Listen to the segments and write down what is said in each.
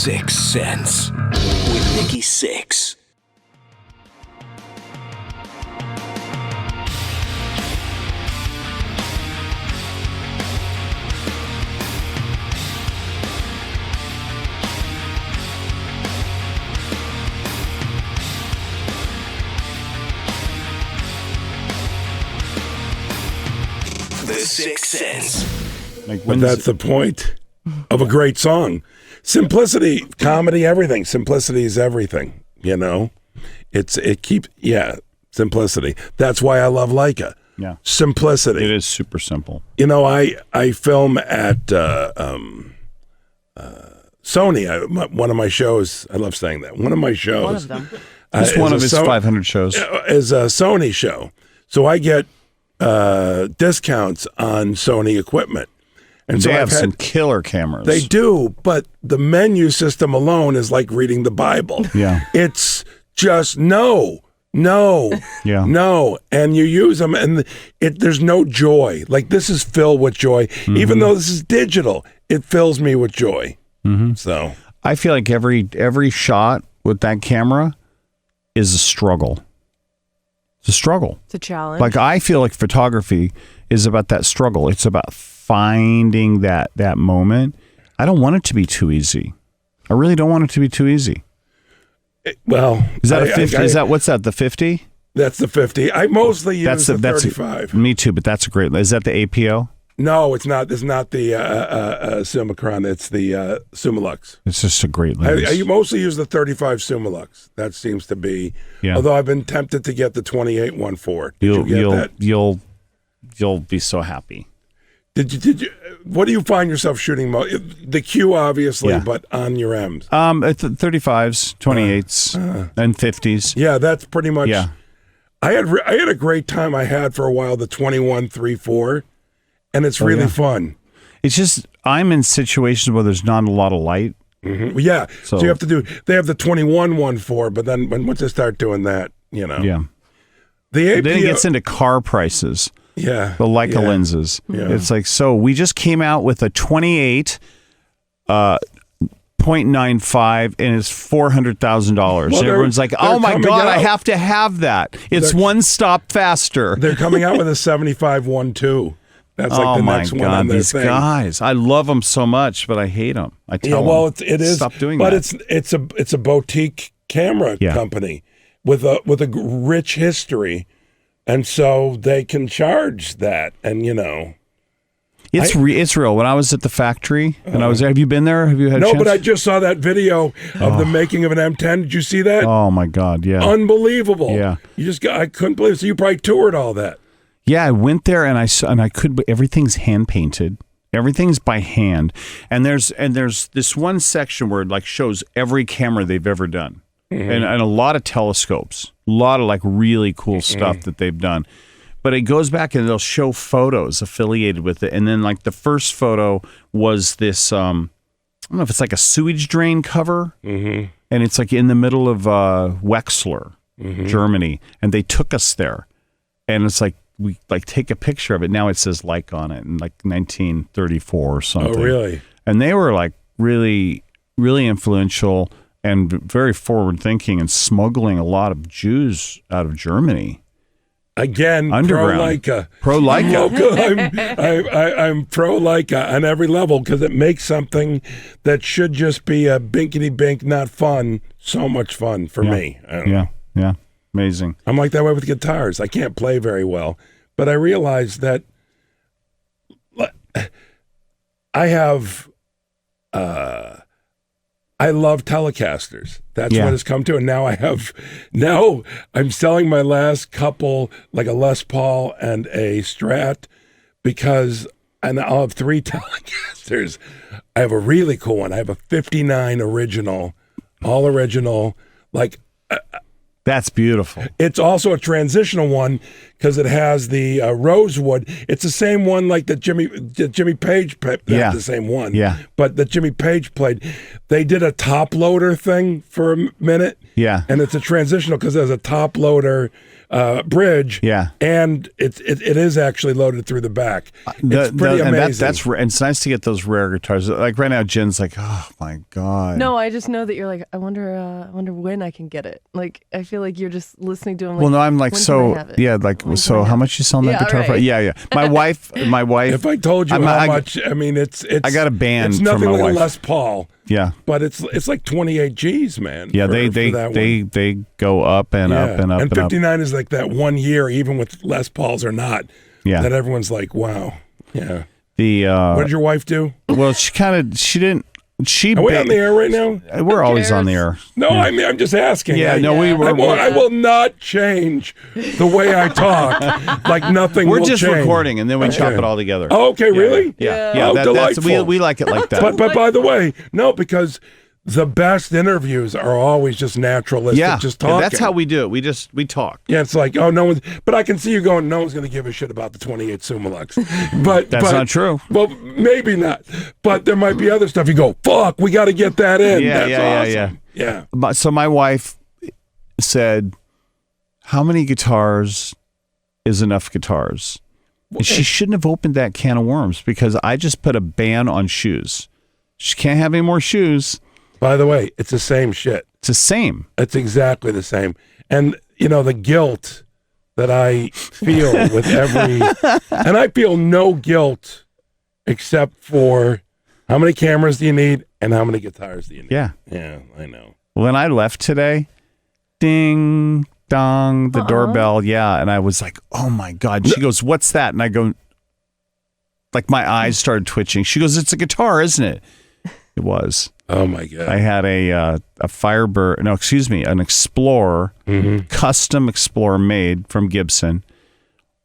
Sixx Sense with Nikki Sixx. The Sixx Sense. But that's the point of a great song. Simplicity, comedy, everything. Simplicity is everything, you know? Simplicity. That's why I love Leica. Yeah. Simplicity. It is super simple. You know, I film at Sony. One of my shows, I love saying that. One of my shows. One of them. It's one of his 500 shows. Is a Sony show. So I get discounts on Sony equipment. And they have some killer cameras. They do, but the menu system alone is like reading the Bible. Yeah. It's just no, Yeah. no. And you use them, and there's no joy. Like, this is filled with joy. Mm-hmm. Even though this is digital, it fills me with joy. Mm-hmm. So I feel like every shot with that camera is a struggle. It's a struggle. It's a challenge. Like, I feel like photography is about that struggle. It's about finding that moment. I don't want it to be too easy. I really don't want it to be too easy. Well, is that a 50? Is that, what's that, the 50? That's the 50. I mostly use the 35. Me too, but that's a great. Is that the APO? No, it's not. It's not the Summicron. It's the Summilux. It's just a great lens. I mostly use the 35 Summilux. That seems to be. Yeah. Although I've been tempted to get the 28-1.4. Did you get that? You'll be so happy. Did you? What do you find yourself shooting? The Q, obviously, but on your M's. 35s, 28s, and 50s. Yeah, that's pretty much. Yeah. I had a great time. I had for a while the 21-3.4, and it's really fun. It's just I'm in situations where there's not a lot of light. Mm-hmm. Yeah. So you have to do. They have the 21-1.4, but then once they start doing that, you know. Yeah. The APO, then it gets into car prices. Yeah. The Leica lenses. Yeah. It's like, so we just came out with a 28 0.95 and it's $400,000. Well, and everyone's like, oh my God, I have to have that. It's one stop faster. They're coming out with a 75-1.2. That's like the next one on their these thing. guys. I love them so much, but I hate them. I tell them, it is. Stop doing but that. But it's a boutique camera company with a rich history. And so they can charge that, and you know, it's real. When I was at the factory, and I was there, have you been there? Have you had? No, a chance? but I just saw that video of the making of an M10. Did you see that? Oh my God, yeah, unbelievable. Yeah, I couldn't believe it. So you probably toured all that. Yeah, I went there and I could. Everything's hand painted. Everything's by hand, and there's this one section where it like shows every camera they've ever done. And a lot of telescopes, a lot of like really cool stuff that they've done. But it goes back and they'll show photos affiliated with it. And then like the first photo was this, I don't know if it's like a sewage drain cover. And it's like in the middle of Wexler, Germany. And they took us there. And it's like, we like take a picture of it. Now it says like on it in like 1934 or something. Oh, really? And they were like really, really influential and very forward-thinking and smuggling a lot of Jews out of Germany. Again, underground. Pro-Leica. I'm pro-Leica on every level because it makes something that should just be a binkety-bink, not fun, so much fun for me. I don't know. Yeah, amazing. I'm like that way with guitars. I can't play very well, but I realize that I have... I love Telecasters. That's what it's come to. And now I'm selling my last couple, like a Les Paul and a Strat, and I'll have 3 Telecasters. I have a really cool one. I have a 59 original, all original, like... That's beautiful. It's also a transitional one because it has the rosewood. It's the same one like that Jimmy Page played. The same one. Yeah. But that Jimmy Page played. They did a top loader thing for a minute. Yeah. And it's a transitional because there's a top loader bridge. Yeah. And it is actually loaded through the back. It's pretty amazing. And that's and it's nice to get those rare guitars. Like right now, Jen's like, oh my God. No, I just know that you're like, I wonder when I can get it. Like, I feel like you're just listening to him. Like, well, no, I'm like, so yeah, like, so how much you selling that guitar for? Right. Yeah. My wife. If I told you how much, I mean, it's. I got a band It's from nothing my like wife. a Les Paul. Yeah. But it's like 28 G's, man. Yeah, for they go up and up and up and and 59 is like that 1 year, even with Les Pauls or not. Yeah. That everyone's like, wow. Yeah. What did your wife do? Well, she didn't. Are we on the air right now? We're always on the air. No, I mean, I'm just asking. Yeah, no, we were. I will not change the way I talk. Like nothing. We're will just change. recording, and then we chop it all together. Oh, okay, really? Yeah. Oh, That's delightful. we like it like that. But by the way, no, because the best interviews are always just naturalistic, just talking. That's how we do it. We talk. Yeah, it's like, oh, no one's. But I can see you going, no one's going to give a shit about the 28 Sumalux. But That's not true. Well, maybe not. But there might be other stuff. You go, fuck, we got to get that in. That's awesome. Yeah. So my wife said, "How many guitars is enough guitars?" And she shouldn't have opened that can of worms because I just put a ban on shoes. She can't have any more shoes. By the way, it's the same shit. It's the same. It's exactly the same. And, the guilt that I feel with every... and I feel no guilt except for how many cameras do you need and how many guitars do you need? Yeah. Yeah, I know. When I left today, ding, dong, the doorbell, yeah. And I was like, oh, my God. She goes, what's that? And I go, like my eyes started twitching. She goes, it's a guitar, isn't it? It was. Oh my God! I had a Firebird. No, excuse me, an Explorer, custom Explorer made from Gibson,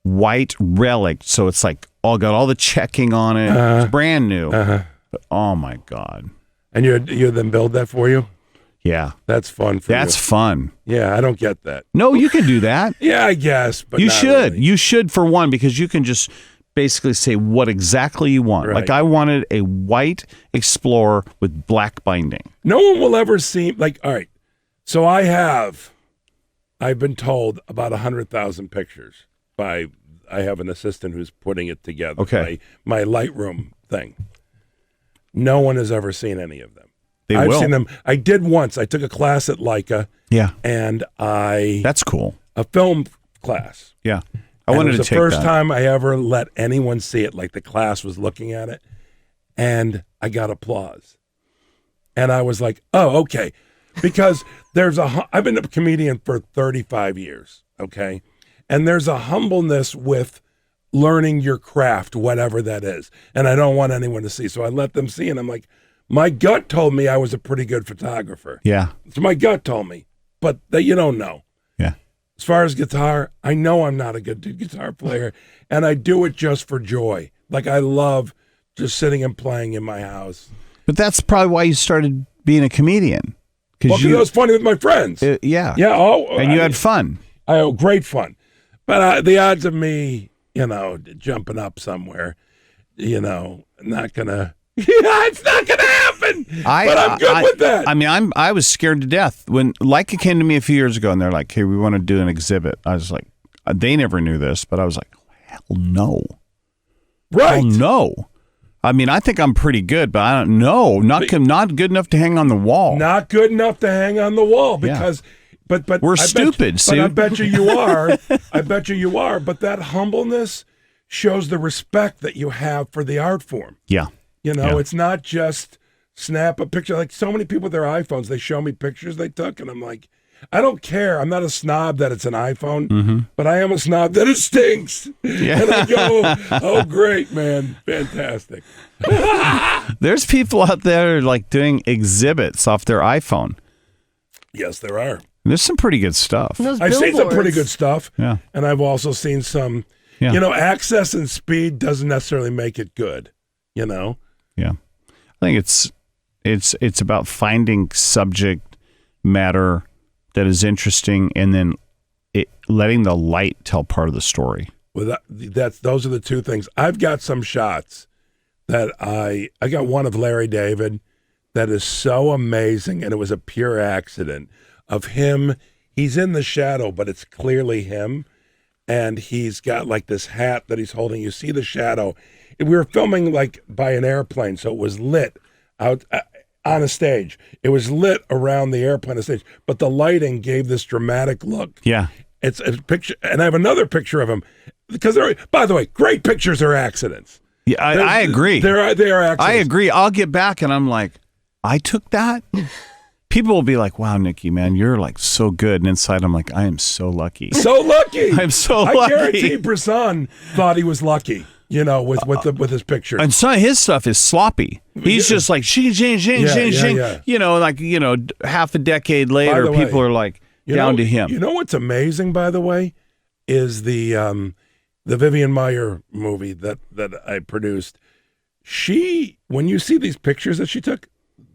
white relic. So it's like got all the checking on it. It's brand new. But, oh my God! And you then build that for you? Yeah, that's fun. That's fun. Yeah, I don't get that. No, you can do that. Yeah, I guess, but you not should. really. You should for one because you can just basically say what exactly you want. Right. Like I wanted a white Explorer with black binding. No one will ever see, like, all right, so I've been told about 100,000 pictures I have an assistant who's putting it together. Okay. My Lightroom thing. No one has ever seen any of them. I've seen them. I did once. I took a class at Leica. Yeah. And That's cool. A film class. Yeah. I wanted to take that. It was the first time I ever let anyone see it, like the class was looking at it, and I got applause. And I was like, oh, okay. Because I've been a comedian for 35 years, okay? And there's a humbleness with learning your craft, whatever that is. And I don't want anyone to see. So I let them see, and I'm like, my gut told me I was a pretty good photographer. Yeah. So my gut told me, but you don't know. Yeah. As far as guitar, I know I'm not a good guitar player, and I do it just for joy. Like I love just sitting and playing in my house. But that's probably why you started being a comedian. Because it was funny with my friends. Yeah. Yeah. Oh, and you had fun. I had great fun. But the odds of me, jumping up somewhere, not gonna. Yeah, it's not gonna happen. But I'm good with that. I mean, I was scared to death when Leica came to me a few years ago, and they're like, "Hey, we want to do an exhibit." I was like, they never knew this, but I was like, "Hell no!" Right? Hell no. I mean, I think I'm pretty good, but I don't know. Not good enough to hang on the wall. Not good enough to hang on the wall because. Yeah. But we're stupid. But I bet you are. I bet you are. But that humbleness shows the respect that you have for the art form. Yeah. It's not just snap a picture. Like so many people with their iPhones, they show me pictures they took, and I'm like, I don't care. I'm not a snob that it's an iPhone, but I am a snob that it stinks. Yeah. And I go, oh, great, man. Fantastic. There's people out there like doing exhibits off their iPhone. Yes, there are. There's some pretty good stuff. I've seen some pretty good stuff. Yeah. And I've also seen some, access and speed doesn't necessarily make it good, Yeah. I think it's about finding subject matter that is interesting and then letting the light tell part of the story. Well, those are the two things. I've got some shots that I got one of Larry David that is so amazing, and it was a pure accident of him. he's in the shadow, but it's clearly him. And he's got like this hat that he's holding. You see the shadow. We were filming like by an airplane, so it was lit out on a stage. It was lit around the airplane on stage, but the lighting gave this dramatic look. Yeah. It's a picture, and I have another picture of him because by the way, great pictures are accidents. Yeah, I agree. They are accidents. I agree. I'll get back and I'm like, I took that? People will be like, wow, Nikki, man, you're like so good. And inside I'm like, I am so lucky. So lucky. I'm so I lucky. guarantee Brisson thought he was lucky, with his picture. And some of his stuff is sloppy. He's just like, shing, shing, shing, shing, shing. Yeah. Half a decade later, By the way, people are like, down to him. You know what's amazing, by the way, is the Vivian Maier movie that I produced. When you see these pictures that she took,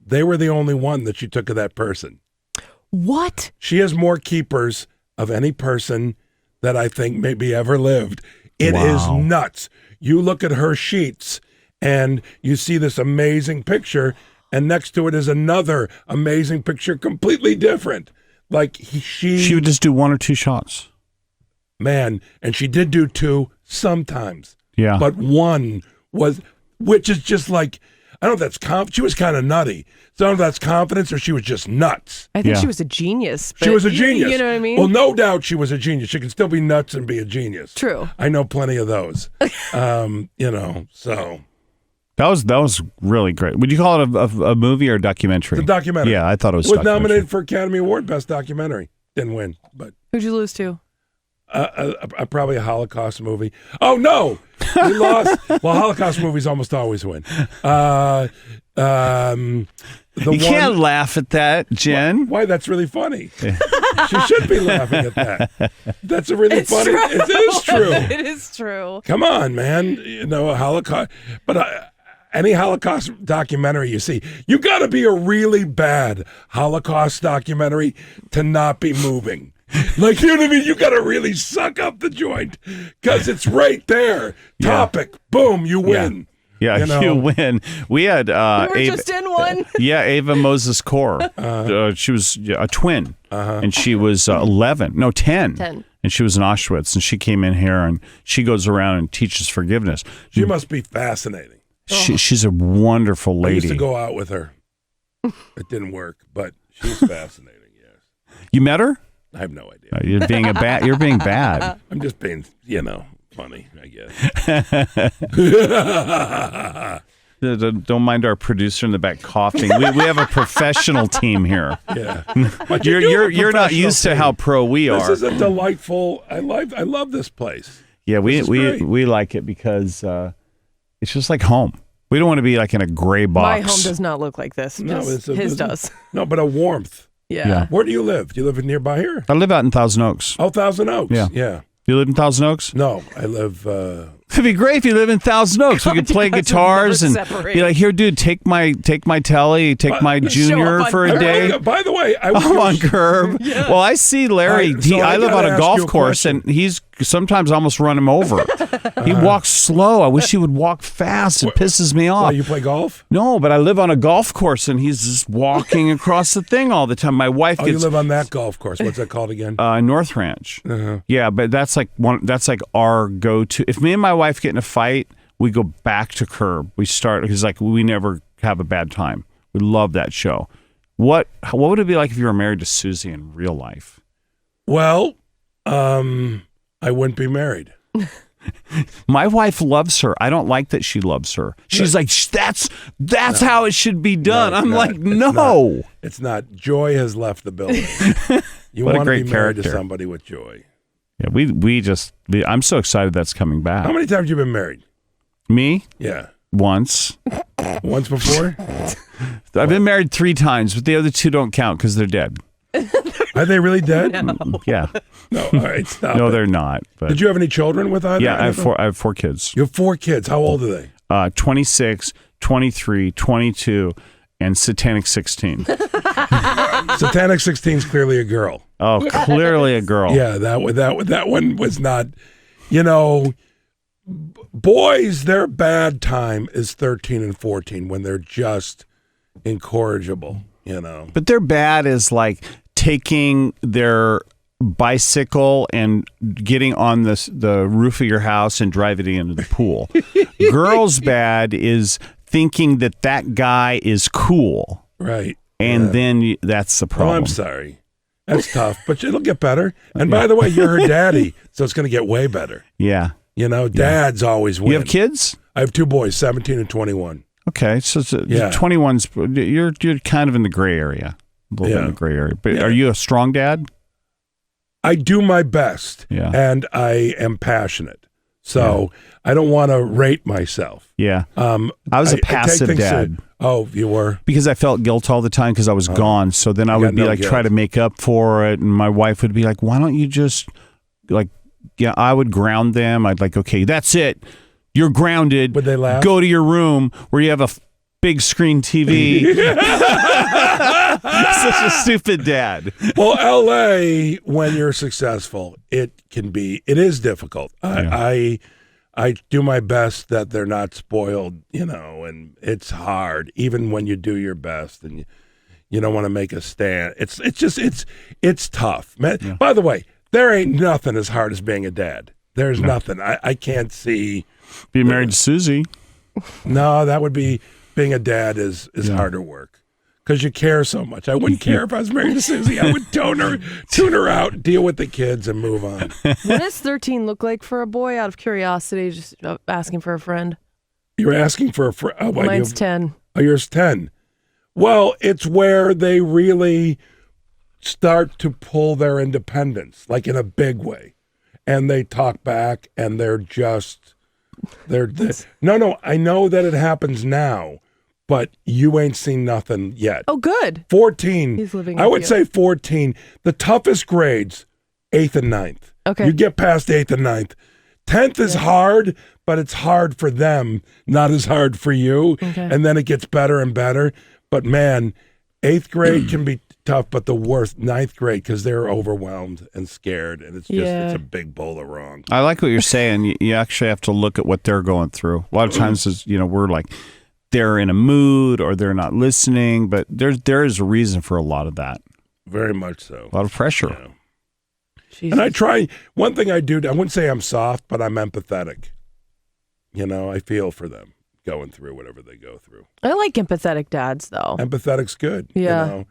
they were the only one that she took of that person. What? She has more keepers of any person that I think maybe ever lived. It is nuts. You look at her sheets and you see this amazing picture, and next to it is another amazing picture, completely different. Like she would just do one or two shots. Man, and she did do two sometimes. Yeah. But one was, which is just like, I don't know if that's she was kind of nutty. So I don't know if that's confidence or she was just nuts. I think she was a genius. She was a genius. You know what I mean? Well, no doubt she was a genius. She can still be nuts and be a genius. True. I know plenty of those. So. That was really great. Would you call it a movie or a documentary? The documentary. Yeah, I thought it was. It was nominated for Academy Award Best Documentary. Didn't win, but. Who'd you lose to? Probably a Holocaust movie. Oh no, we lost. Well, Holocaust movies almost always win. You can't laugh at that, Jen. Why? That's really funny. She should be laughing at that. That's a really funny. True. It is true. It is true. Come on, man. A Holocaust. But any Holocaust documentary you see, you got to be a really bad Holocaust documentary to not be moving. Like, you know what I mean? You got to really suck up the joint because it's right there. Topic. Boom. You win. Yeah, you win. We had We're just in one. Ava Moses Core. She was a twin, and she was 10. And she was in Auschwitz, and she came in here, and she goes around and teaches forgiveness. She must be fascinating. She's a wonderful lady. I used to go out with her. It didn't work, but she's fascinating, yes. You met her? I have no idea. You're being bad. I'm just being, funny, I guess. Don't mind our producer in the back coughing. We have a professional team here. Yeah, you're not used to how pro we are. This is a delightful. I love this place. Yeah, we like it because it's just like home. We don't want to be like in a gray box. My home does not look like this. No, his does. No, but a warmth. Yeah. Where do you live? Do you live nearby here? I live out in Thousand Oaks. Oh, Thousand Oaks. Yeah. You live in Thousand Oaks? No, I live. It'd be great if you live in Thousand Oaks. We could play guitars and be like, "Here, dude, take my telly, take my Junior for a day." By the way, I'm on Curb. Yeah. Well, I see Larry. I live on a golf course, and he's sometimes almost run him over. He walks slow. I wish he would walk fast. It pisses me off. Why, you play golf? No, but I live on a golf course, and he's just walking across the thing all the time. My wife gets. You live on that golf course. What's that called again? North Ranch. Yeah, but that's like our go-to. If me and my wife get in a fight, we go back to Curb. We start because we never have a bad time. We love that show. What would it be like if you were married to Susie in real life? Well, I wouldn't be married. My wife loves her. I don't like that she loves her. She's like, that's how it should be done. No. It's not. Joy has left the building. You want to be married to somebody with joy. Yeah, I'm so excited that's coming back. How many times have you been married? Me? Yeah. Once. Once before? I've been married 3 times, but the other 2 don't count because they're dead. Are they really dead? No. Yeah. No, all right, stop. No, they're not. But. Did you have any children with either? Yeah, I have 4 kids. You have 4 kids. How old are they? 26, 23, 22, and Satanic 16. Satanic 16 is clearly a girl. Oh, yes. Clearly a girl. Yeah, that one was not. Boys, their bad time is 13 and 14 when they're just incorrigible. But their bad is like taking their bicycle and getting on the roof of your house and driving it into the pool. Girls bad is thinking that guy is cool. Right. And then that's the problem. Oh, I'm sorry. That's tough, but it'll get better. And by the way, you're her daddy, so it's going to get way better. Yeah. Dads always win. You have kids? I have 2 boys, 17 and 21. Okay, so 21's, you're kind of in the gray area. A little bit in the gray area. But are you a strong dad? I do my best, and I am passionate. So I don't want to rate myself. Yeah. I was a passive dad. Oh, you were? Because I felt guilt all the time because I was gone. So then I would be like, try to make up for it. And my wife would be like, why don't you just, like, I would ground them. I'd like, okay, that's it. You're grounded. Would they laugh? Go to your room where you have a big screen TV. Such a stupid dad. Well, LA, when you're successful, it is difficult. I do my best that they're not spoiled, and it's hard, even when you do your best and you don't want to make a stand. It's tough, man. Yeah. By the way, there ain't nothing as hard as being a dad. There's nothing. I can't see. Being married to Susie. No, that would be, being a dad is harder work. Because you care so much. I wouldn't care if I was married to Susie. I would tune her out, deal with the kids, and move on. What does 13 look like for a boy? Out of curiosity, just asking for a friend. You're asking for a friend? Oh, mine's 10. Oh, yours 10. Well, it's where they really start to pull their independence, like in a big way. And they talk back, and they're no, I know that it happens now. But you ain't seen nothing yet. Oh, good. 14. He's living I would say 14. The toughest grades, 8th and 9th. Okay. You get past 8th and 9th. 10th is hard, but it's hard for them, not as hard for you. Okay. And then it gets better and better. But man, 8th grade can be tough, but the worst, 9th grade, because they're overwhelmed and scared. And it's it's a big bowl of wrong. I like what you're saying. You actually have to look at what they're going through. A lot of times, we're like, they're in a mood or they're not listening, but there is a reason for a lot of that. Very much so. A lot of pressure. Yeah. And I try, one thing I do, I wouldn't say I'm soft, but I'm empathetic. I feel for them going through whatever they go through. I like empathetic dads, though. Empathetic's good. Yeah.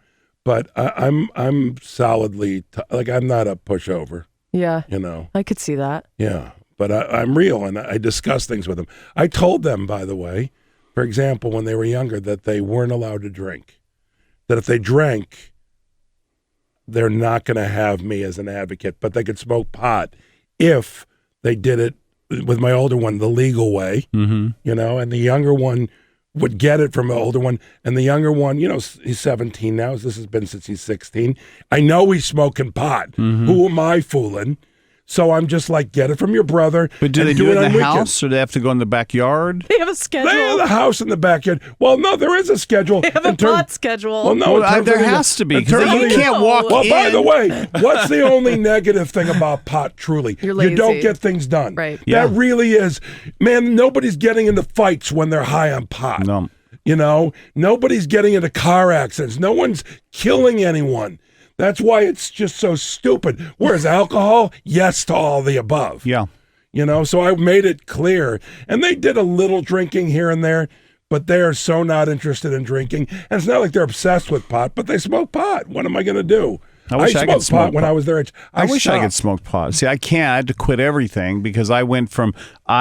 But I'm solidly, I'm not a pushover. Yeah. I could see that. Yeah. But I'm real, and I discuss things with them. I told them, by the way, for example, when they were younger, that they weren't allowed to drink. That if they drank, they're not going to have me as an advocate, but they could smoke pot if they did it with my older one the legal way, and the younger one would get it from the older one, and the younger one, he's 17 now. This has been since he's 16. I know he's smoking pot. Who am I fooling? So I'm just like, get it from your brother. But do they do it in the house, or do they have to go in the backyard? They have a schedule. They have the house in the backyard. Well, no, there is a schedule. They have a pot schedule. Well, no, there has to be, because you can't walk in. Well, by the way, what's the only negative thing about pot, truly? You're lazy. You don't get things done. Right. That really is. Man, nobody's getting into fights when they're high on pot. No. Nobody's getting into car accidents. No one's killing anyone. That's why it's just so stupid. Whereas alcohol, yes to all the above. Yeah. So I made it clear. And they did a little drinking here and there, but they are so not interested in drinking. And it's not like they're obsessed with pot, but they smoke pot. What am I going to do? I wish I could smoke pot when I was their age. I wish I could smoke pot. See, I can't. I had to quit everything because I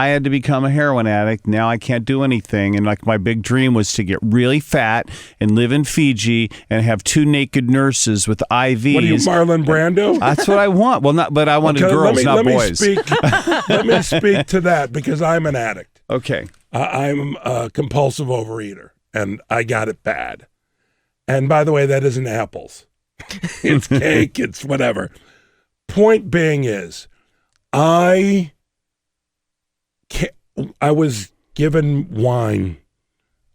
had to become a heroin addict. Now I can't do anything. And like my big dream was to get really fat and live in Fiji and have 2 naked nurses with IVs. What are you, Marlon Brando? That's what I want. Well, but I wanted girls, not boys. Let me speak to that because I'm an addict. Okay. I'm a compulsive overeater, and I got it bad. And by the way, that isn't apples. It's cake, it's whatever. Point being is, I was given wine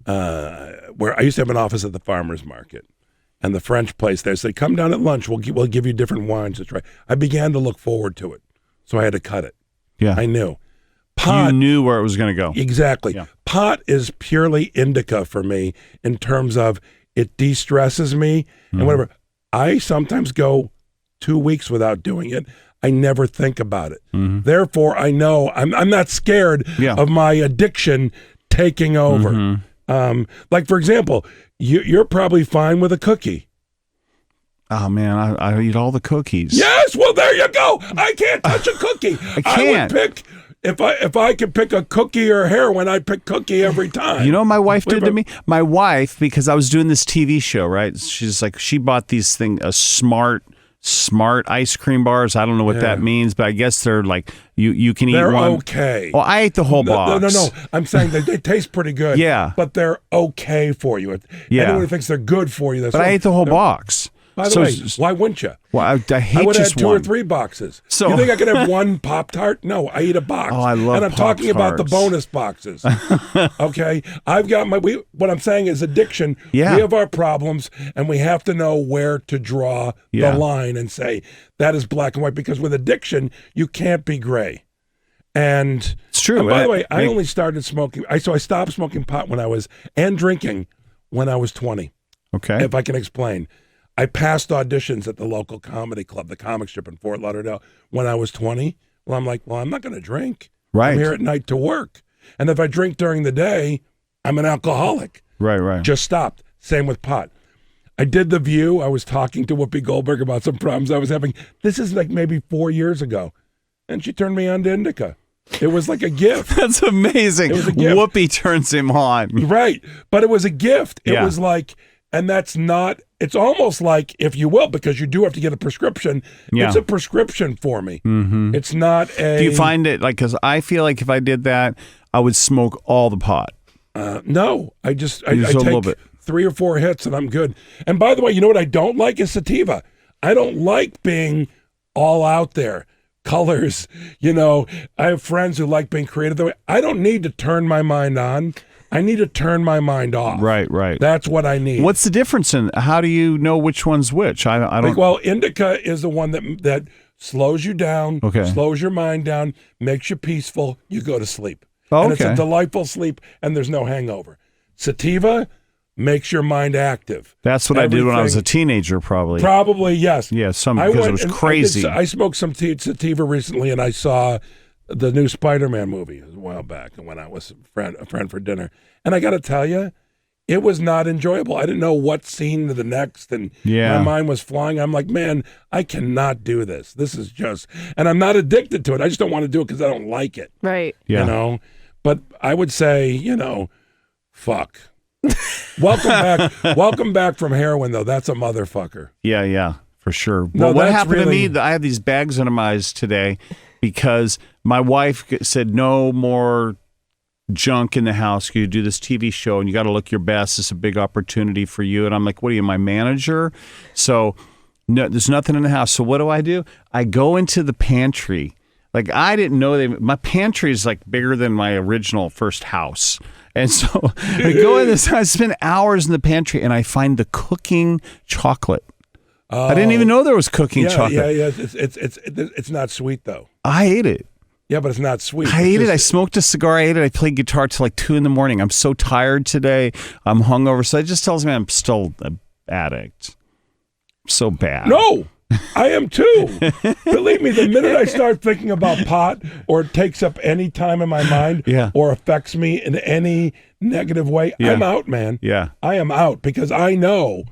where I used to have an office at the farmer's market, and the French place there said, come down at lunch, we'll give you different wines to try. I began to look forward to it, so I had to cut it. Yeah. I knew. Pot, you knew where it was going to go. Exactly. Yeah. Pot is purely indica for me in terms of it de-stresses me and whatever. I sometimes go 2 weeks without doing it, I never think about it. Therefore, I know I'm not scared of my addiction taking over. Like, for example, you're probably fine with a cookie. Oh man, I eat all the cookies. Yes, well there you go. I can't touch a cookie. I can't. I would pick if I could pick a cookie or heroin, I'd pick cookie every time. You know what my wife did to me? My wife, because I was doing this TV show, right? She's like, she bought these smart ice cream bars. I don't know what that means, but I guess they're like you can eat they're one. Okay. Well, I ate the whole box. No. I'm saying they taste pretty good. Yeah. But they're okay for you. Anyone who thinks they're good for you. But I ate the whole box. By the way, why wouldn't you? Well, I hate I would just have 2 one. or 3 boxes. So, you think I could have one Pop-Tart? No, I eat a box. Oh, I love And I'm talking about the Pop-Tarts. bonus boxes. Okay? I've got what I'm saying is addiction. Yeah. We have our problems, and we have to know where to draw the line and say, that is black and white. Because with addiction, you can't be gray. And it's true. And by the way, I only started smoking. So I stopped smoking pot and drinking when I was 20. Okay. If I can explain. I passed auditions at the local comedy club, the comic strip in Fort Lauderdale, when I was 20. Well, I'm like, I'm not going to drink. Right. I'm here at night to work. And if I drink during the day, I'm an alcoholic. Right. Just stopped. Same with pot. I did The View. I was talking to Whoopi Goldberg about some problems I was having. This is like maybe 4 years ago. And she turned me on to indica. It was like a gift. That's amazing. It was a gift. Whoopi turns him on. Right. But it was a gift. It Yeah. was like, and that's not, it's almost like, if you will, because you do have to get a prescription. Yeah. It's a prescription for me. It's not a. Do you find it like, because I feel like if I did that, I would smoke all the pot. No, I Just a little take bit. 3 or 4 hits and I'm good. And by the way, you know what I don't like is sativa. I don't like being all out there. Colors, I have friends who like being creative. That way. I don't need to turn my mind on. I need to turn my mind off. Right. That's what I need. What's the difference in, how do you know which one's which? I don't. Well, indica is the one that slows you down, Okay. slows your mind down, makes you peaceful, you go to sleep. Oh, And it's a okay. delightful sleep, and there's no hangover. Sativa makes your mind active. That's what I did when I was a Everything- teenager, probably. Probably, yes. Yeah, because it was and crazy. I smoked some sativa recently, and I saw the new Spider-Man movie a while back, and when I was a friend for dinner. And I got to tell you, it was not enjoyable. I didn't know what scene to the next, and Yeah. my mind was flying. I'm like, man, I cannot do this. This is just, and I'm not addicted to it. I just don't want to do it because I don't like it. Right. Yeah. But I would say, fuck. Welcome back from heroin, though. That's a motherfucker. Yeah, for sure. No, Well, what that's happened really- to me, I have these bags under my eyes today because my wife said no more junk in the house. You do this TV show and you got to look your best. It's a big opportunity for you. And I'm like, what are you, my manager? So no, there's nothing in the house. So what do? I go into the pantry. Like, I didn't know my pantry is like bigger than my original first house. And so I go in this, I spend hours in the pantry and I find the cooking chocolate. I didn't even know there was cooking chocolate. Yeah. It's not sweet, though. I ate it. Yeah, but it's not sweet. I ate it. I smoked a cigar. I ate it. I played guitar till like 2 a.m. I'm so tired today. I'm hungover. So it just tells me I'm still an addict. So bad. No, I am too. Believe me, the minute I start thinking about pot or it takes up any time in my mind or affects me in any negative way, I'm out, man. Yeah. I am out because I know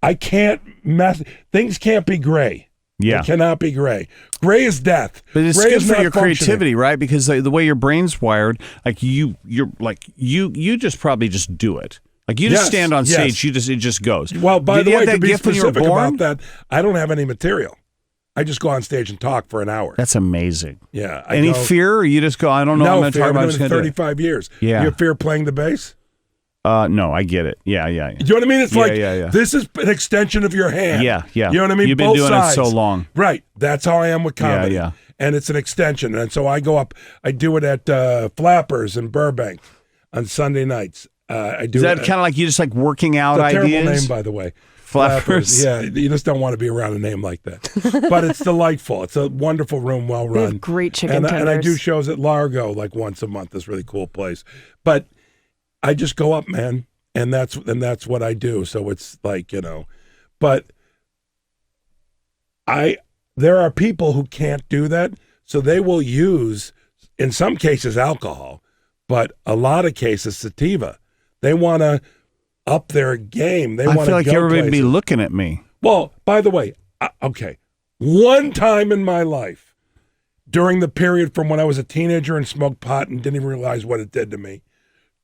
I can't things can't be gray. Yeah. It cannot be gray. Gray is death. But it's gray good is for not your functioning. creativity, right? Because the way your brain's wired, like you just probably just do it. Like you just stand on stage, it just goes. Well, by Did the you way, have to that be gift when you were specific born? about that, I don't have any material. I just go on stage and talk for an hour. That's amazing. Yeah. Any fear, or you just go, I don't know. No I'm going to fear. talk I've about been doing it 35 years. Yeah. You have fear playing the bass? No, I get it. Yeah. Do you know what I mean? It's like, this is an extension of your hand. Yeah. You know what I mean? You've been Both doing sides. it so long. Right. That's how I am with comedy. Yeah. And it's an extension. And so I go up, I do it at Flappers in Burbank on Sunday nights. I do Is that it, kind of like you just like working out it's a ideas? terrible name, by the way. Flappers. Yeah, you just don't want to be around a name like that. But it's delightful. It's a wonderful room, well They run. have great chicken and tenders. I do shows at Largo like once a month. This really cool place. But I just go up, man, and that's what I do. So it's like, but there are people who can't do that, so they will use, in some cases, alcohol, but a lot of cases, sativa. They want to up their game. They want to I feel like go everybody would be places. looking at me. Well, by the way, okay, one time in my life, during the period from when I was a teenager and smoked pot and didn't even realize what it did to me,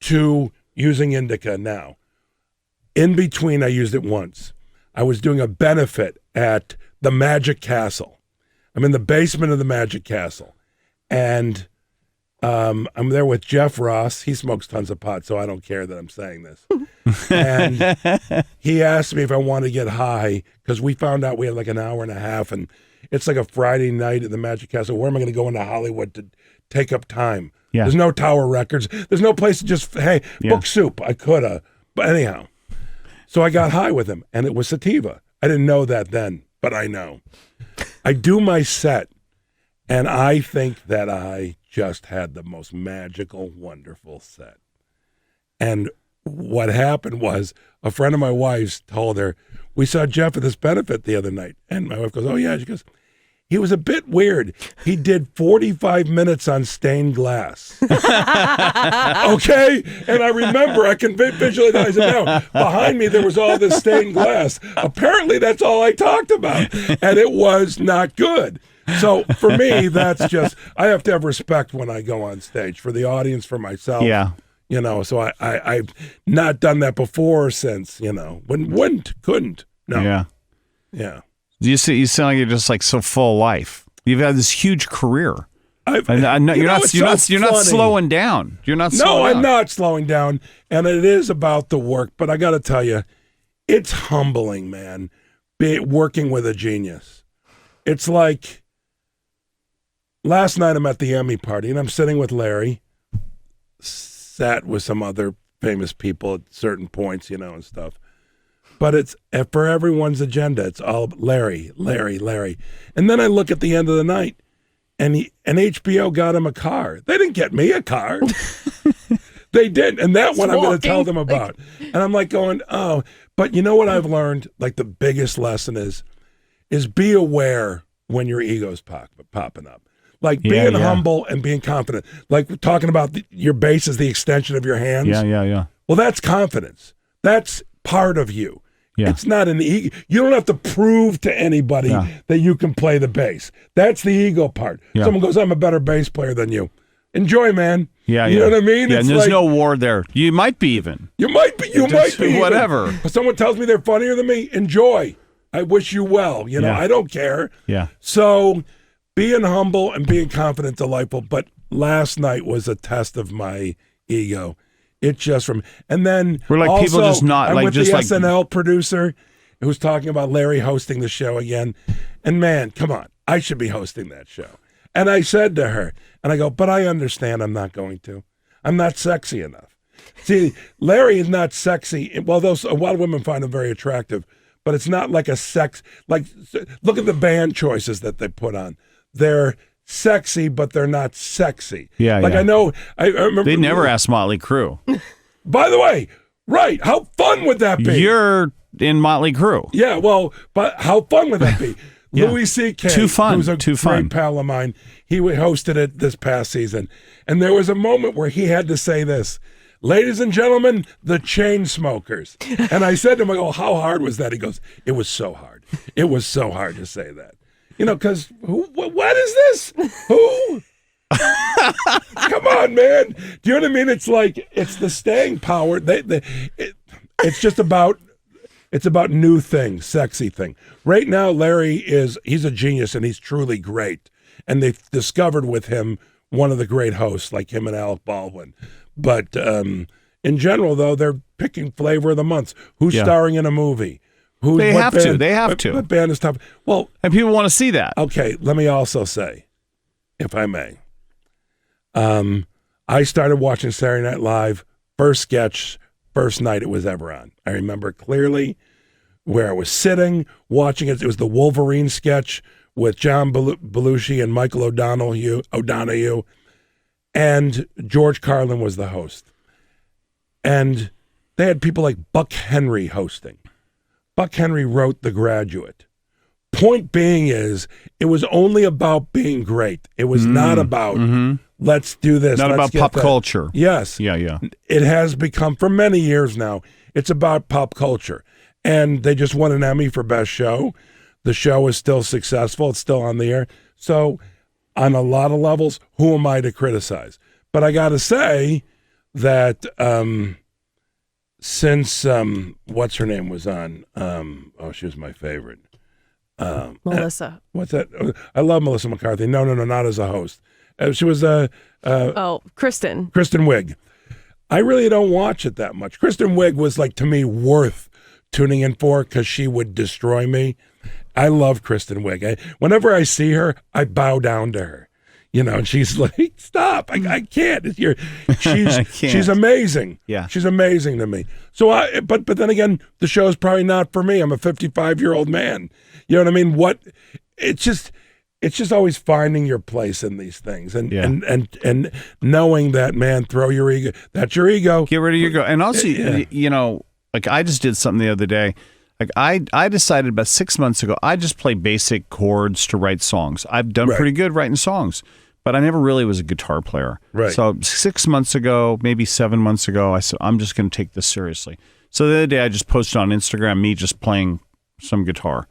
to using indica now. In between, I used it once. I was doing a benefit at the Magic Castle. I'm in the basement of the Magic Castle. And I'm there with Jeff Ross. He smokes tons of pot, so I don't care that I'm saying this. And he asked me if I wanted to get high because we found out we had like an hour and a half, and it's like a Friday night at the Magic Castle. Where am I going to go into Hollywood to take up time? Yeah. There's no Tower Records. There's no place to just, hey, book soup. I could have. But anyhow, so I got high with him, and it was sativa. I didn't know that then, but I know. I do my set, and I think that I just had the most magical, wonderful set. And what happened was a friend of my wife's told her, we saw Jeff at this benefit the other night. And my wife goes, oh, yeah. She goes, he was a bit weird. He did 45 minutes on stained glass. Okay? And I remember, I can visualize it now. Behind me, there was all this stained glass. Apparently, that's all I talked about. And it was not good. So for me, that's just, I have to have respect when I go on stage for the audience, for myself. Yeah. You know, so I've not done that before or since, you know, couldn't. No. Yeah. Yeah. You sound like you're just like so full of life. You've had this huge career. You're You're not slowing down. You're not slowing down. I'm not slowing down. And it is about the work. But I got to tell you, it's humbling, man, working with a genius. It's like last night I'm at the Emmy party and I'm sitting with Larry, sat with some other famous people at certain points, you know, and stuff. But it's for everyone's agenda. It's all Larry. And then I look at the end of the night, and HBO got him a car. They didn't get me a car. They didn't. And that one I'm going to tell them about. And I'm like going, oh. But you know what I've learned? Like the biggest lesson is be aware when your ego's popping up. Like being humble and being confident. Like talking about your base is the extension of your hands. Yeah. Well, that's confidence. That's part of you. Yeah. It's not an ego. You don't have to prove to anybody that you can play the bass. That's the ego part. Yeah. Someone goes, I'm a better bass player than you. Enjoy, man. Yeah, you know what I mean? Yeah, it's and there's like, no war there. You might be even. You might be. Whatever. If someone tells me they're funnier than me, enjoy. I wish you well. You know, I don't care. Yeah. So being humble and being confident, delightful. But last night was a test of my ego. It just and then we're like also, people just not I'm like with just the like SNL producer who's talking about Larry hosting the show again. And man, come on, I should be hosting that show. And I said to her, and I go, but I understand I'm not going to. I'm not sexy enough. See, Larry is not sexy. Well, a lot of women find him very attractive, but it's not like a sex. Like, look at the band choices that they put on. They're sexy, but they're not sexy. Yeah, like I know. I remember they never asked Motley Crue. By the way, right? How fun would that be? You're in Motley Crue. Yeah, well, but how fun would that be? Louis C.K., Too fun. who's a great pal of mine, he hosted it this past season, and there was a moment where he had to say this. Ladies and gentlemen, the Chainsmokers. And I said to him, I go, how hard was that? He goes, it was so hard. It was so hard to say that. You know, because what is this? Who? Come on, man. Do you know what I mean? It's like, it's the staying power. It's just about, it's about new things, sexy thing. Right now, Larry he's a genius and he's truly great. And they've discovered with him one of the great hosts, like him and Alec Baldwin. But in general, though, they're picking flavor of the month. Who's starring in a movie? They have to. What band is top? Well, and people want to see that. Okay, let me also say, if I may, I started watching Saturday Night Live, first sketch, first night it was ever on. I remember clearly where I was sitting, watching it. It was the Wolverine sketch with John Belushi and Michael O'Donoghue, and George Carlin was the host. And they had people like Buck Henry hosting. Buck Henry wrote The Graduate. point being is, it was only about being great. It was not about, let's do this. Not let's about get pop that. culture. Yes. Yeah. It has become, for many years now, it's about pop culture. And they just won an Emmy for Best Show. The show is still successful. It's still on the air. So on a lot of levels, who am I to criticize? But I got to say that since, what's her name was on, she was my favorite. Melissa. What's that? I love Melissa McCarthy. No, not as a host. She was Kristen. Kristen Wiig. I really don't watch it that much. Kristen Wiig was, like, to me, worth tuning in for because she would destroy me. I love Kristen Wiig. Whenever I see her, I bow down to her. And she's like, stop, I can't. She's amazing. Yeah. She's amazing to me. So but then again, the show's probably not for me. I'm a 55-year-old man. You know what I mean? It's just always finding your place in these things and knowing that, man, throw your ego. That's your ego. Get rid of your ego. And also, like I just did something the other day. Like I decided about 6 months ago, I just play basic chords to write songs. I've done pretty good writing songs, but I never really was a guitar player. Right. So 6 months ago, maybe 7 months ago, I said, I'm just going to take this seriously. So the other day I just posted on Instagram, me just playing some guitar.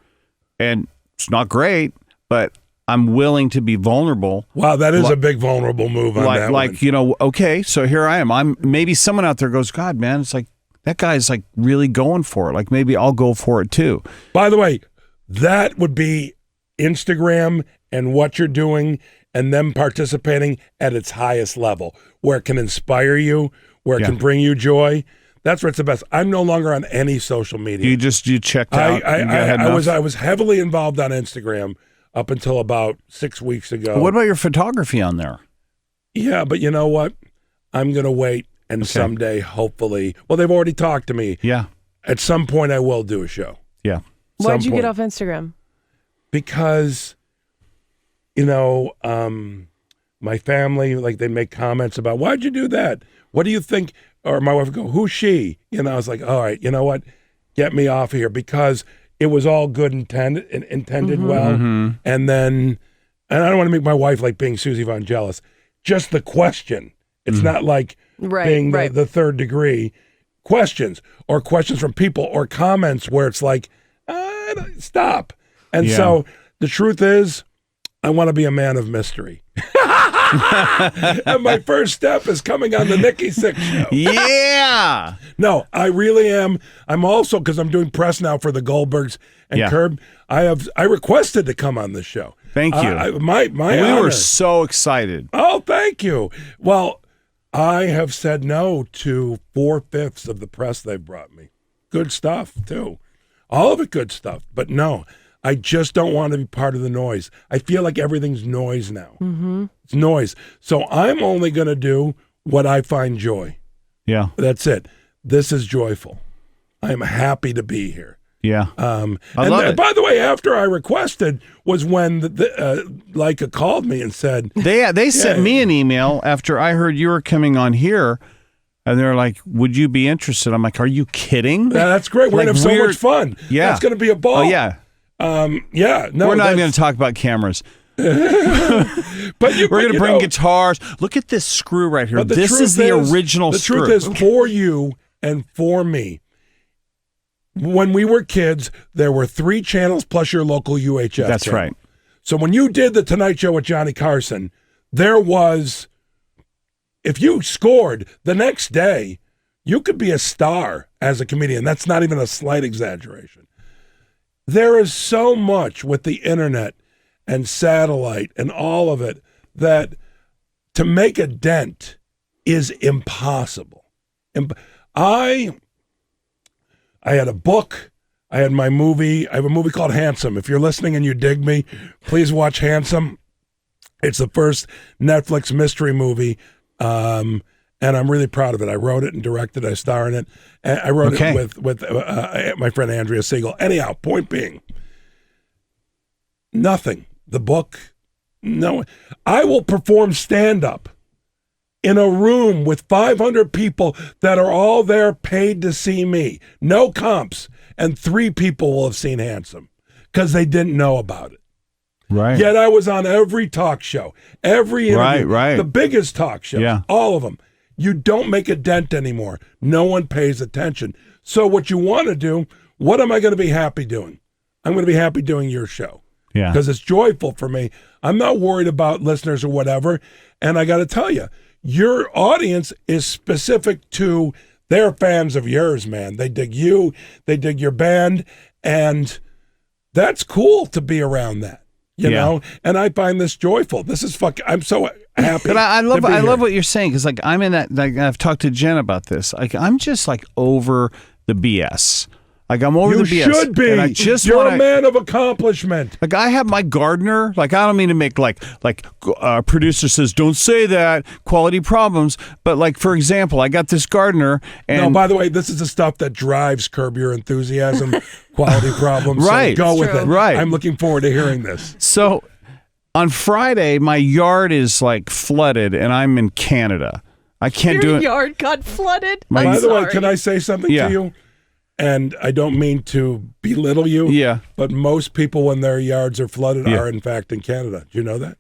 And it's not great, but I'm willing to be vulnerable. Wow, that is a big vulnerable move on that one. Okay, so here I am. Maybe someone out there goes, God, man, it's like, that guy's like really going for it. Like maybe I'll go for it too. By the way, that would be Instagram and what you're doing and them participating at its highest level, where it can inspire you, where it can bring you joy. That's where it's the best. I'm no longer on any social media. You checked out. I was heavily involved on Instagram up until about 6 weeks ago. But what about your photography on there? Yeah, but you know what? I'm going to wait. And someday, hopefully, they've already talked to me. Yeah. At some point, I will do a show. Yeah. Why'd you get off Instagram? Because, my family, like, they make comments about, why'd you do that? What do you think? Or my wife would go, who's she? I was like, all right, you know what? Get me off of here, because it was all good intended well. Mm-hmm. And then, and I don't want to make my wife like being Susie Von jealous. Just the question. It's not like being the third degree. Questions from people or comments where it's like, stop. And so the truth is, I want to be a man of mystery. And my first step is coming on the Nikki Sixx show. Yeah. No, I really am. I'm also, because I'm doing press now for the Goldbergs and Curb, I requested to come on this show. Thank you. My we honor. were so excited. Oh, thank you. Well, I have said no to 4/5 of the press they've brought me. Good stuff, too. All of it good stuff. But no, I just don't want to be part of the noise. I feel like everything's noise now. Mm-hmm. It's noise. So I'm only going to do what I find joy. Yeah. That's it. This is joyful. I am happy to be here. Yeah. I love it. By the way, after I requested was when Leica called me and said... They sent me an email after I heard you were coming on here, and they're like, would you be interested? I'm like, are you kidding? Yeah, that's great. We're going to have so much fun. Yeah. That's going to be a ball. Oh, yeah. No, we're not even going to talk about cameras. But we're going to bring guitars. Look at this screw right here. This is the original screw. The truth is, for you and for me, when we were kids, there were 3 channels plus your local UHF That's channel. right. So when you did the Tonight Show with Johnny Carson, there was, if you scored the next day, you could be a star as a comedian. That's not even a slight exaggeration. There is so much with the internet and satellite and all of it that to make a dent is impossible. I had a book. I had my movie. I have a movie called Handsome. If you're listening and you dig me, please watch Handsome. It's the first Netflix mystery movie, and I'm really proud of it. I wrote it and directed it. I star in it. And I wrote it with my friend Andrea Siegel. Anyhow, point being, nothing. The book, no. I will perform stand-up in a room with 500 people that are all there paid to see me. No comps. And 3 people will have seen Handsome. because they didn't know about it. Right. Yet I was on every talk show, every interview, Right. the biggest talk shows, all of them. You don't make a dent anymore. No one pays attention. So what you want to do, what am I going to be happy doing? I'm going to be happy doing your show. Yeah. Because it's joyful for me. I'm not worried about listeners or whatever. And I got to tell you, your audience is specific to, they're fans of yours, man. They dig you. They dig your band. And that's cool to be around that, you know? And I find this joyful. This is I'm so happy. But I love here. what you're saying, because like I'm in that, like I've talked to Jen about this. Like I'm just like over the BS. Like I'm over the BS. You should be. And I just You're a man of accomplishment. Like I have my gardener. Like I don't mean to make like producer says don't say that, quality problems. But like for example, I got this gardener. And no, by the way, this is the stuff that drives Curb Your Enthusiasm, quality problems. Right. So go with it. Right. I'm looking forward to hearing this. So on Friday, my yard is like flooded, and I'm in Canada. I can't do it. Your yard got flooded. By the way, can I say something to you? And I don't mean to belittle you. Yeah. But most people, when their yards are flooded, are in fact in Canada. Do you know that?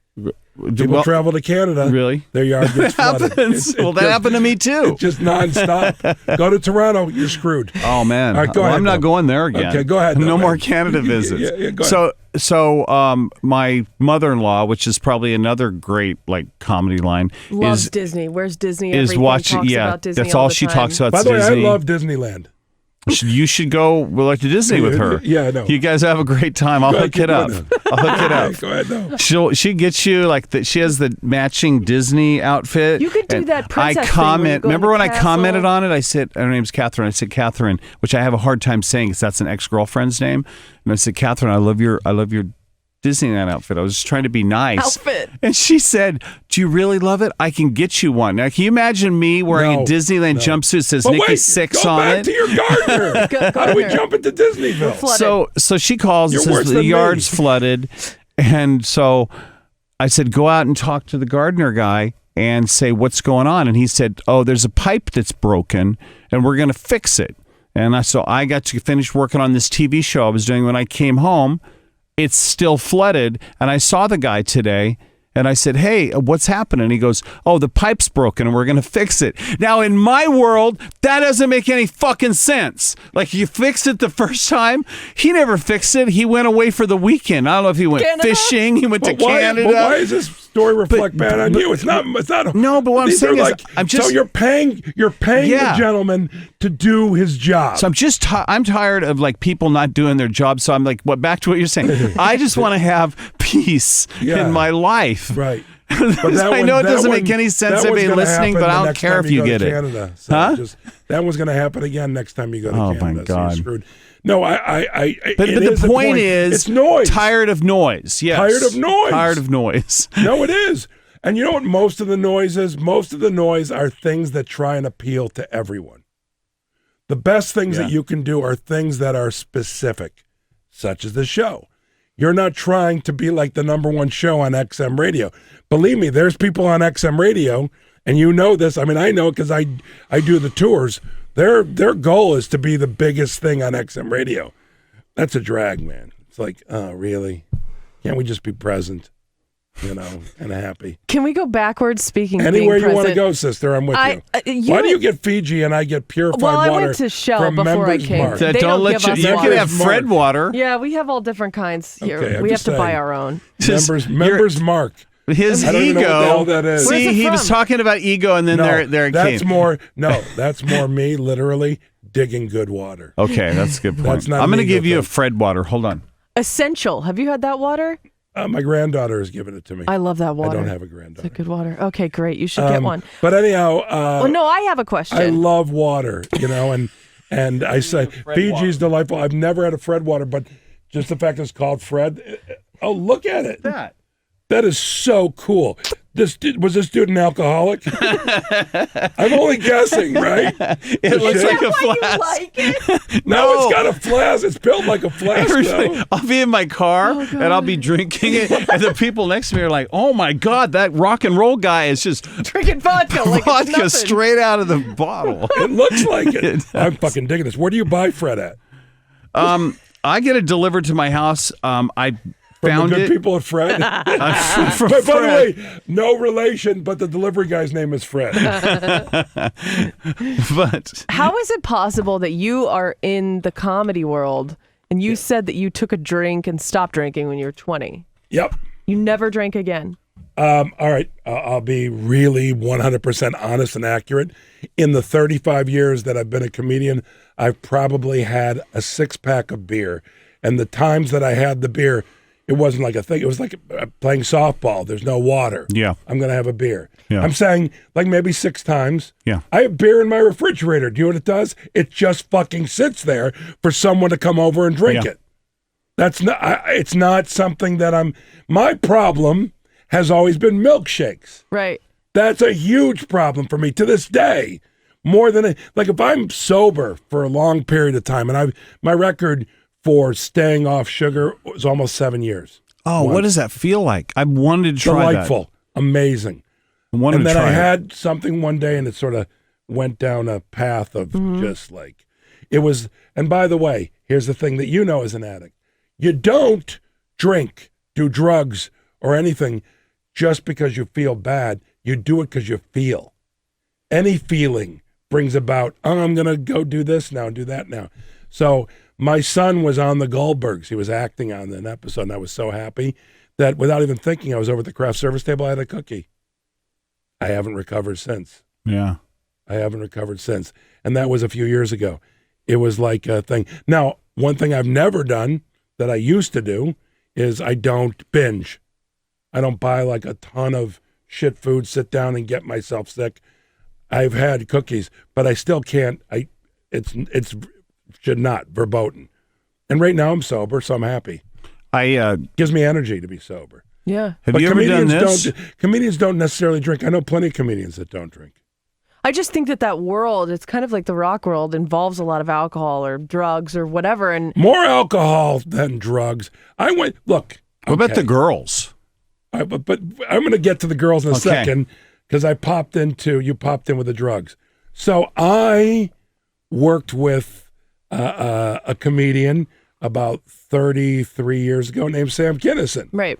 People travel to Canada. Really? Their yard gets flooded. That happened to me too. It's just nonstop. Go to Toronto, you're screwed. Oh man. All right, go ahead, I'm not going there again. Okay, go ahead. No more Canada visits. Go ahead. So my mother-in-law, which is probably another great like comedy line, loves Disney. Where's Disney? Is Everything watching. talks Yeah, about Disney that's all all the she time. talks about. By the way, Disney. I love Disneyland. You should go like to Disney with her. Yeah, I know. You guys have a great time. I'll hook it up. I'll hook it up. Go ahead. No. She gets you like that. She has the matching Disney outfit. You could do that princess I comment. thing when you go Remember in when the I castle? commented on it? I said her name's Catherine. I said Catherine, which I have a hard time saying because that's an ex-girlfriend's name. And I said Catherine, I love your Disneyland outfit. I was just trying to be nice. Outfit. And she said, "Do you really love it? I can get you one." Now, can you imagine me wearing a Disneyland jumpsuit that says Nikki Sixx on it? Go back to your gardener. How do we jump into Disneyville? So she calls and You're says worse the than yard's me. flooded. And so I said, go out and talk to the gardener guy and say, what's going on? And he said, oh, there's a pipe that's broken and we're going to fix it. And so I got to finish working on this TV show I was doing when I came home. It's still flooded. And I saw the guy today and I said, hey, what's happening? And he goes, oh, the pipe's broken and we're going to fix it. Now, in my world, that doesn't make any fucking sense. Like, you fixed it the first time. He never fixed it. He went away for the weekend. I don't know if he went fishing. He went to Canada. But why does this story reflect bad on you? It's not. No, but what I'm saying is, I'm just. So you're paying the gentleman to do his job. So I'm tired of like people not doing their job. So I'm like, back to what you're saying. I just want to have peace in my life. Right. But I know it doesn't make any sense to be listening, but I don't care if you get it. Canada, so that one's going to happen again next time you go to Canada. Oh my God. So you're screwed. No, But the point is, it's noise. Tired of noise. Yes. Tired of noise. Tired of noise. No, it is. And you know what most of the noise is? Most of the noise are things that try and appeal to everyone. The best things that you can do are things that are specific, such as the show. You're not trying to be like the number one show on XM radio. Believe me, there's people on XM radio, and you know this. I mean, I know it because I do the tours. Their goal is to be the biggest thing on XM radio. That's a drag, man. It's like, oh, really? Can't we just be present, and happy? Can we go backwards? Speaking anywhere of being you want to present? go, sister, I'm with you. Why do you get Fiji and I get purified Well, I water? went to Shell from before I Members came. Mark? They don't give us you water. can have Fred water. Yeah, we have all different kinds here. Okay, I'm we have just to buy saying. our own. Members Mark. His I don't even know what the hell ego. that is. Where's See, it he from? was talking about ego, and then there it that's came. that's more me literally digging good water. Okay, that's a good point. That's not I'm going to an give ego you a thing. Fred water. Hold on. Essential. Have you had that water? My granddaughter has given it to me. I love that water. I don't have a It's granddaughter. a good water. Okay, great. You should get one. But anyhow, Oh no, I have a question. I love water, and I say Fiji's delightful. I've never had a Fred water, but just the fact it's called Fred. Oh, look at it. That is so cool. Was this dude an alcoholic? I'm only guessing, right? It looks like a Why flask. you like it? No, it's got a flask. It's built like a flask, though. I'll be in my car and I'll be drinking it, and the people next to me are like, "Oh my God, that rock and roll guy is just Drinking vodka like it's vodka nothing. straight out of the bottle." It looks like it. I'm fucking digging this. Where do you buy Fred at? I get it delivered to my house. I From found the good it. people at Fred. From But by the Fred. way, no relation, but the delivery guy's name is Fred. But How is it possible that you are in the comedy world and you said that you took a drink and stopped drinking when you were 20? Yep. You never drank again. All right. I'll be really 100% honest and accurate. In the 35 years that I've been a comedian, I've probably had a 6-pack of beer. And the times that I had the beer, it wasn't like a thing. It was like playing softball. There's no water. Yeah. I'm going to have a beer. Yeah. I'm saying like maybe 6 times. Yeah. I have beer in my refrigerator. Do you know what it does? It just fucking sits there for someone to come over and drink Yeah. it. That's not. It's not something that I'm. My problem has always been milkshakes. Right. That's a huge problem for me to this day. More than like if I'm sober for a long period of time, and my record for staying off sugar was almost 7 years. what does that feel like? I wanted to try Delightful, amazing. that. I wanted And to then try I it. had something one day, and it sort of went down a path of just like it was. And by the way, here's the thing that you know as an addict: you don't drink, do drugs, or anything just because you feel bad. You do it because you feel. Any feeling brings about, oh, I'm going to go do this now and do that now. So my son was on the Goldbergs. He was acting on an episode, and I was so happy that without even thinking, I was over at the craft service table. I had a cookie. I haven't recovered since. Yeah. I haven't recovered since. And that was a few years ago. It was like a thing. Now, one thing I've never done that I used to do is I don't binge. I don't buy like a ton of shit food, sit down and get myself sick. I've had cookies, but I still can't. It's should not verboten. And right now I'm sober, so I'm happy. Gives me energy to be sober. Yeah. Have But you ever done this? Comedians don't necessarily drink. I know plenty of comedians that don't drink. I just think that world, it's kind of like the rock world, involves a lot of alcohol or drugs or whatever. And More alcohol than drugs. Look. What about okay. the girls? But I'm going to get to the girls in a Okay. second because you popped in with the drugs. So I worked with a comedian about 33 years ago named Sam Kinison. right.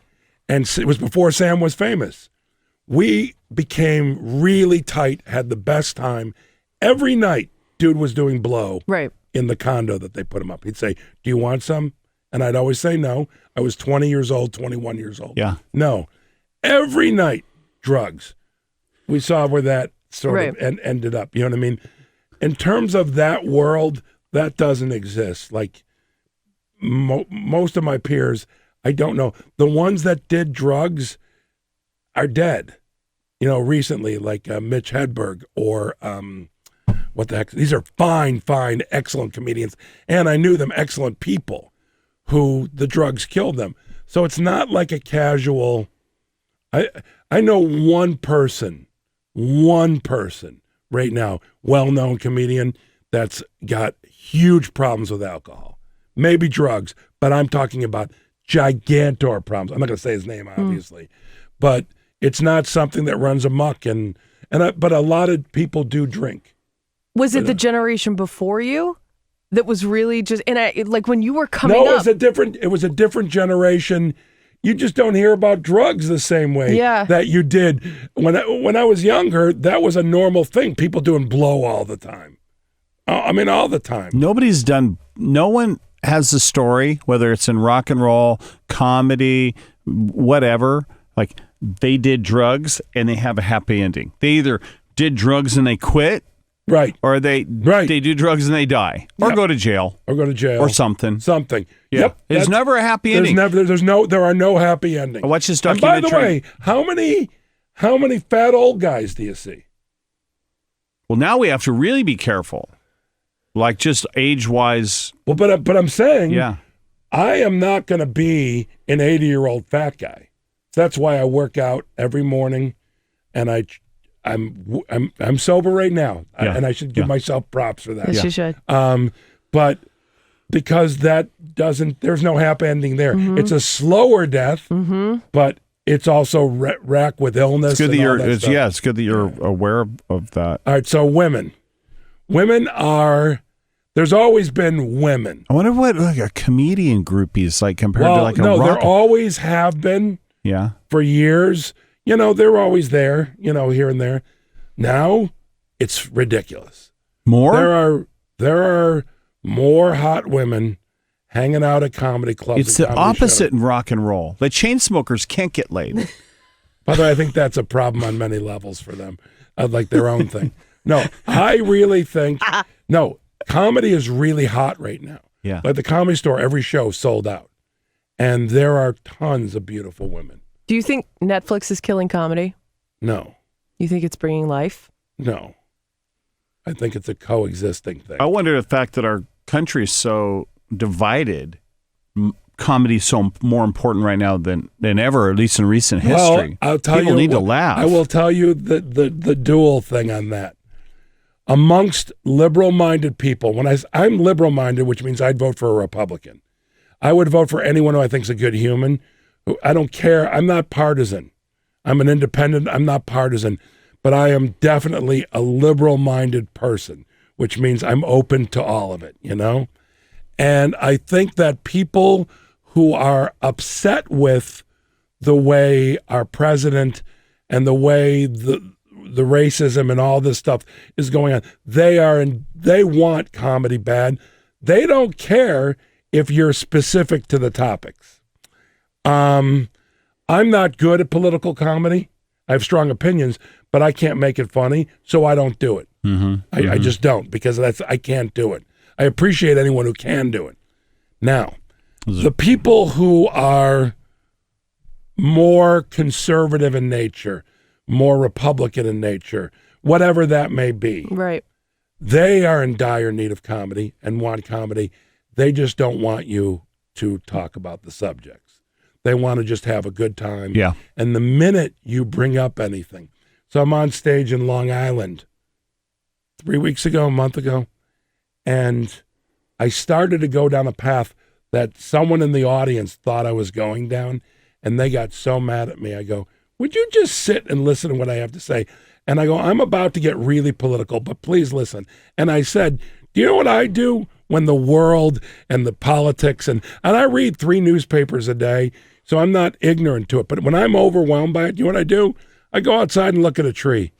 And it was before Sam was famous. We became really tight, had the best time. Every night, dude was doing blow Right. in the condo that they put him up. He'd say, do you want some? And I'd always say no. I was 20 years old, 21 years old. Yeah. No. Every night, drugs. We saw where that sort of ended up. You know what I mean? In terms of that world, that doesn't exist. Like most of my peers, I don't know. The ones that did drugs are dead. You know, recently, like Mitch Hedberg or what the heck? These are fine, excellent comedians. And I knew them, excellent people who the drugs killed them. So it's not like a casual. I know one person right now, well-known comedian that's got huge problems with alcohol, maybe drugs, but I'm talking about gigantor problems. I'm not going to say his name, obviously, but it's not something that runs amok. But a lot of people do drink. Was it the generation before you that was really just, like when you were coming No, up? it was a different generation. You just don't hear about drugs the same way that you did when I was younger. That was a normal thing. People doing blow all the time. I mean, all the time. No one has a story, whether it's in rock and roll, comedy, whatever. Like they did drugs and they have a happy ending. They either did drugs and they quit. Right. Or they do drugs and they die. Or go to jail. Or something. Something. Yeah. Yep. There's never a happy ending. There are no happy endings. I watched this And by documentary. the way, how many fat old guys do you see? Well, now we have to really be careful. Like just age-wise. Well, but I'm saying Yeah. I am not going to be an 80-year-old fat guy. That's why I work out every morning, and I'm sober right now, and I should give myself props for that. Yes, you should. But because there's no happy ending there. Mm-hmm. It's a slower death, but it's also racked with illness. It's good that stuff. it's good that you're aware of that. All right, so women are There's always been women. I wonder what like a comedian groupie is like compared to like a no, rock. there always have been. Yeah. For years, they're always there. Here and there. Now, it's ridiculous. More. There are more hot women hanging out at comedy clubs. It's the opposite in rock and roll. The chain smokers can't get laid. By the way, I think that's a problem on many levels for them. Like their own thing. No, I really think comedy is really hot right now. Yeah. Like the Comedy Store, every show sold out. And there are tons of beautiful women. Do you think Netflix is killing comedy? No. You think it's bringing life? No. I think it's a coexisting thing. I wonder the fact that our country is so divided, comedy is so more important right now than ever, at least in recent history. Well, I'll tell People need to laugh. I will tell you the dual thing on that. Amongst liberal-minded people, I'm liberal-minded, which means I'd vote for a Republican. I would vote for anyone who I think is a good human. I don't care. I'm not partisan. I'm an independent. I'm not partisan. But I am definitely a liberal-minded person, which means I'm open to all of it, And I think that people who are upset with the way our president and the way the racism and all this stuff is going on, they want comedy bad. They don't care if you're specific to the topics. I'm not good at political comedy. I have strong opinions, but I can't make it funny, so I don't do it. I just don't, because I can't do it. I appreciate anyone who can do it. Now, the people who are more conservative in nature, more Republican in nature, whatever that may be, right? They are in dire need of comedy and want comedy. They just don't want you to talk about the subjects. They want to just have a good time. Yeah. And the minute you bring up anything, so I'm on stage in Long Island 3 weeks ago, a month ago, and I started to go down a path that someone in the audience thought I was going down, and they got so mad at me. I go, would you just sit and listen to what I have to say? And I go, I'm about to get really political, but please listen. And I said, do you know what I do when the world and the politics, and I read 3 newspapers a day, so I'm not ignorant to it. But when I'm overwhelmed by it, you know what I do? I go outside and look at a tree.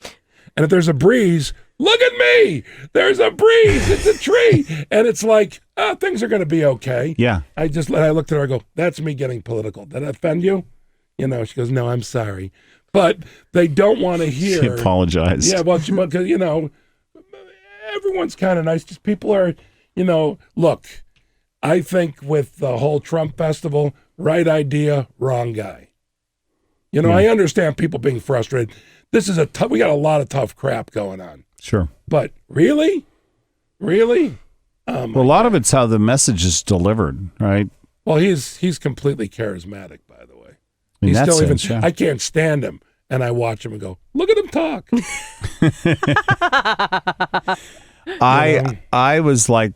And if there's a breeze, look at me. There's a breeze. It's a tree. And it's like, things are going to be okay. Yeah. I looked at her, I go, that's me getting political. Did I offend you? She goes, no, I'm sorry. But they don't want to hear. She apologized. Yeah, well, because, everyone's kind of nice. Just people are, look, I think with the whole Trump festival, right idea, wrong guy. I understand people being frustrated. This is we got a lot of tough crap going on. Sure. But really? Really? Well, a lot of it's how the message is delivered, right? Well, he's completely charismatic, by the way. In He's that still sense, yeah. I can't stand him. And I watch him and go, look at him talk. I was like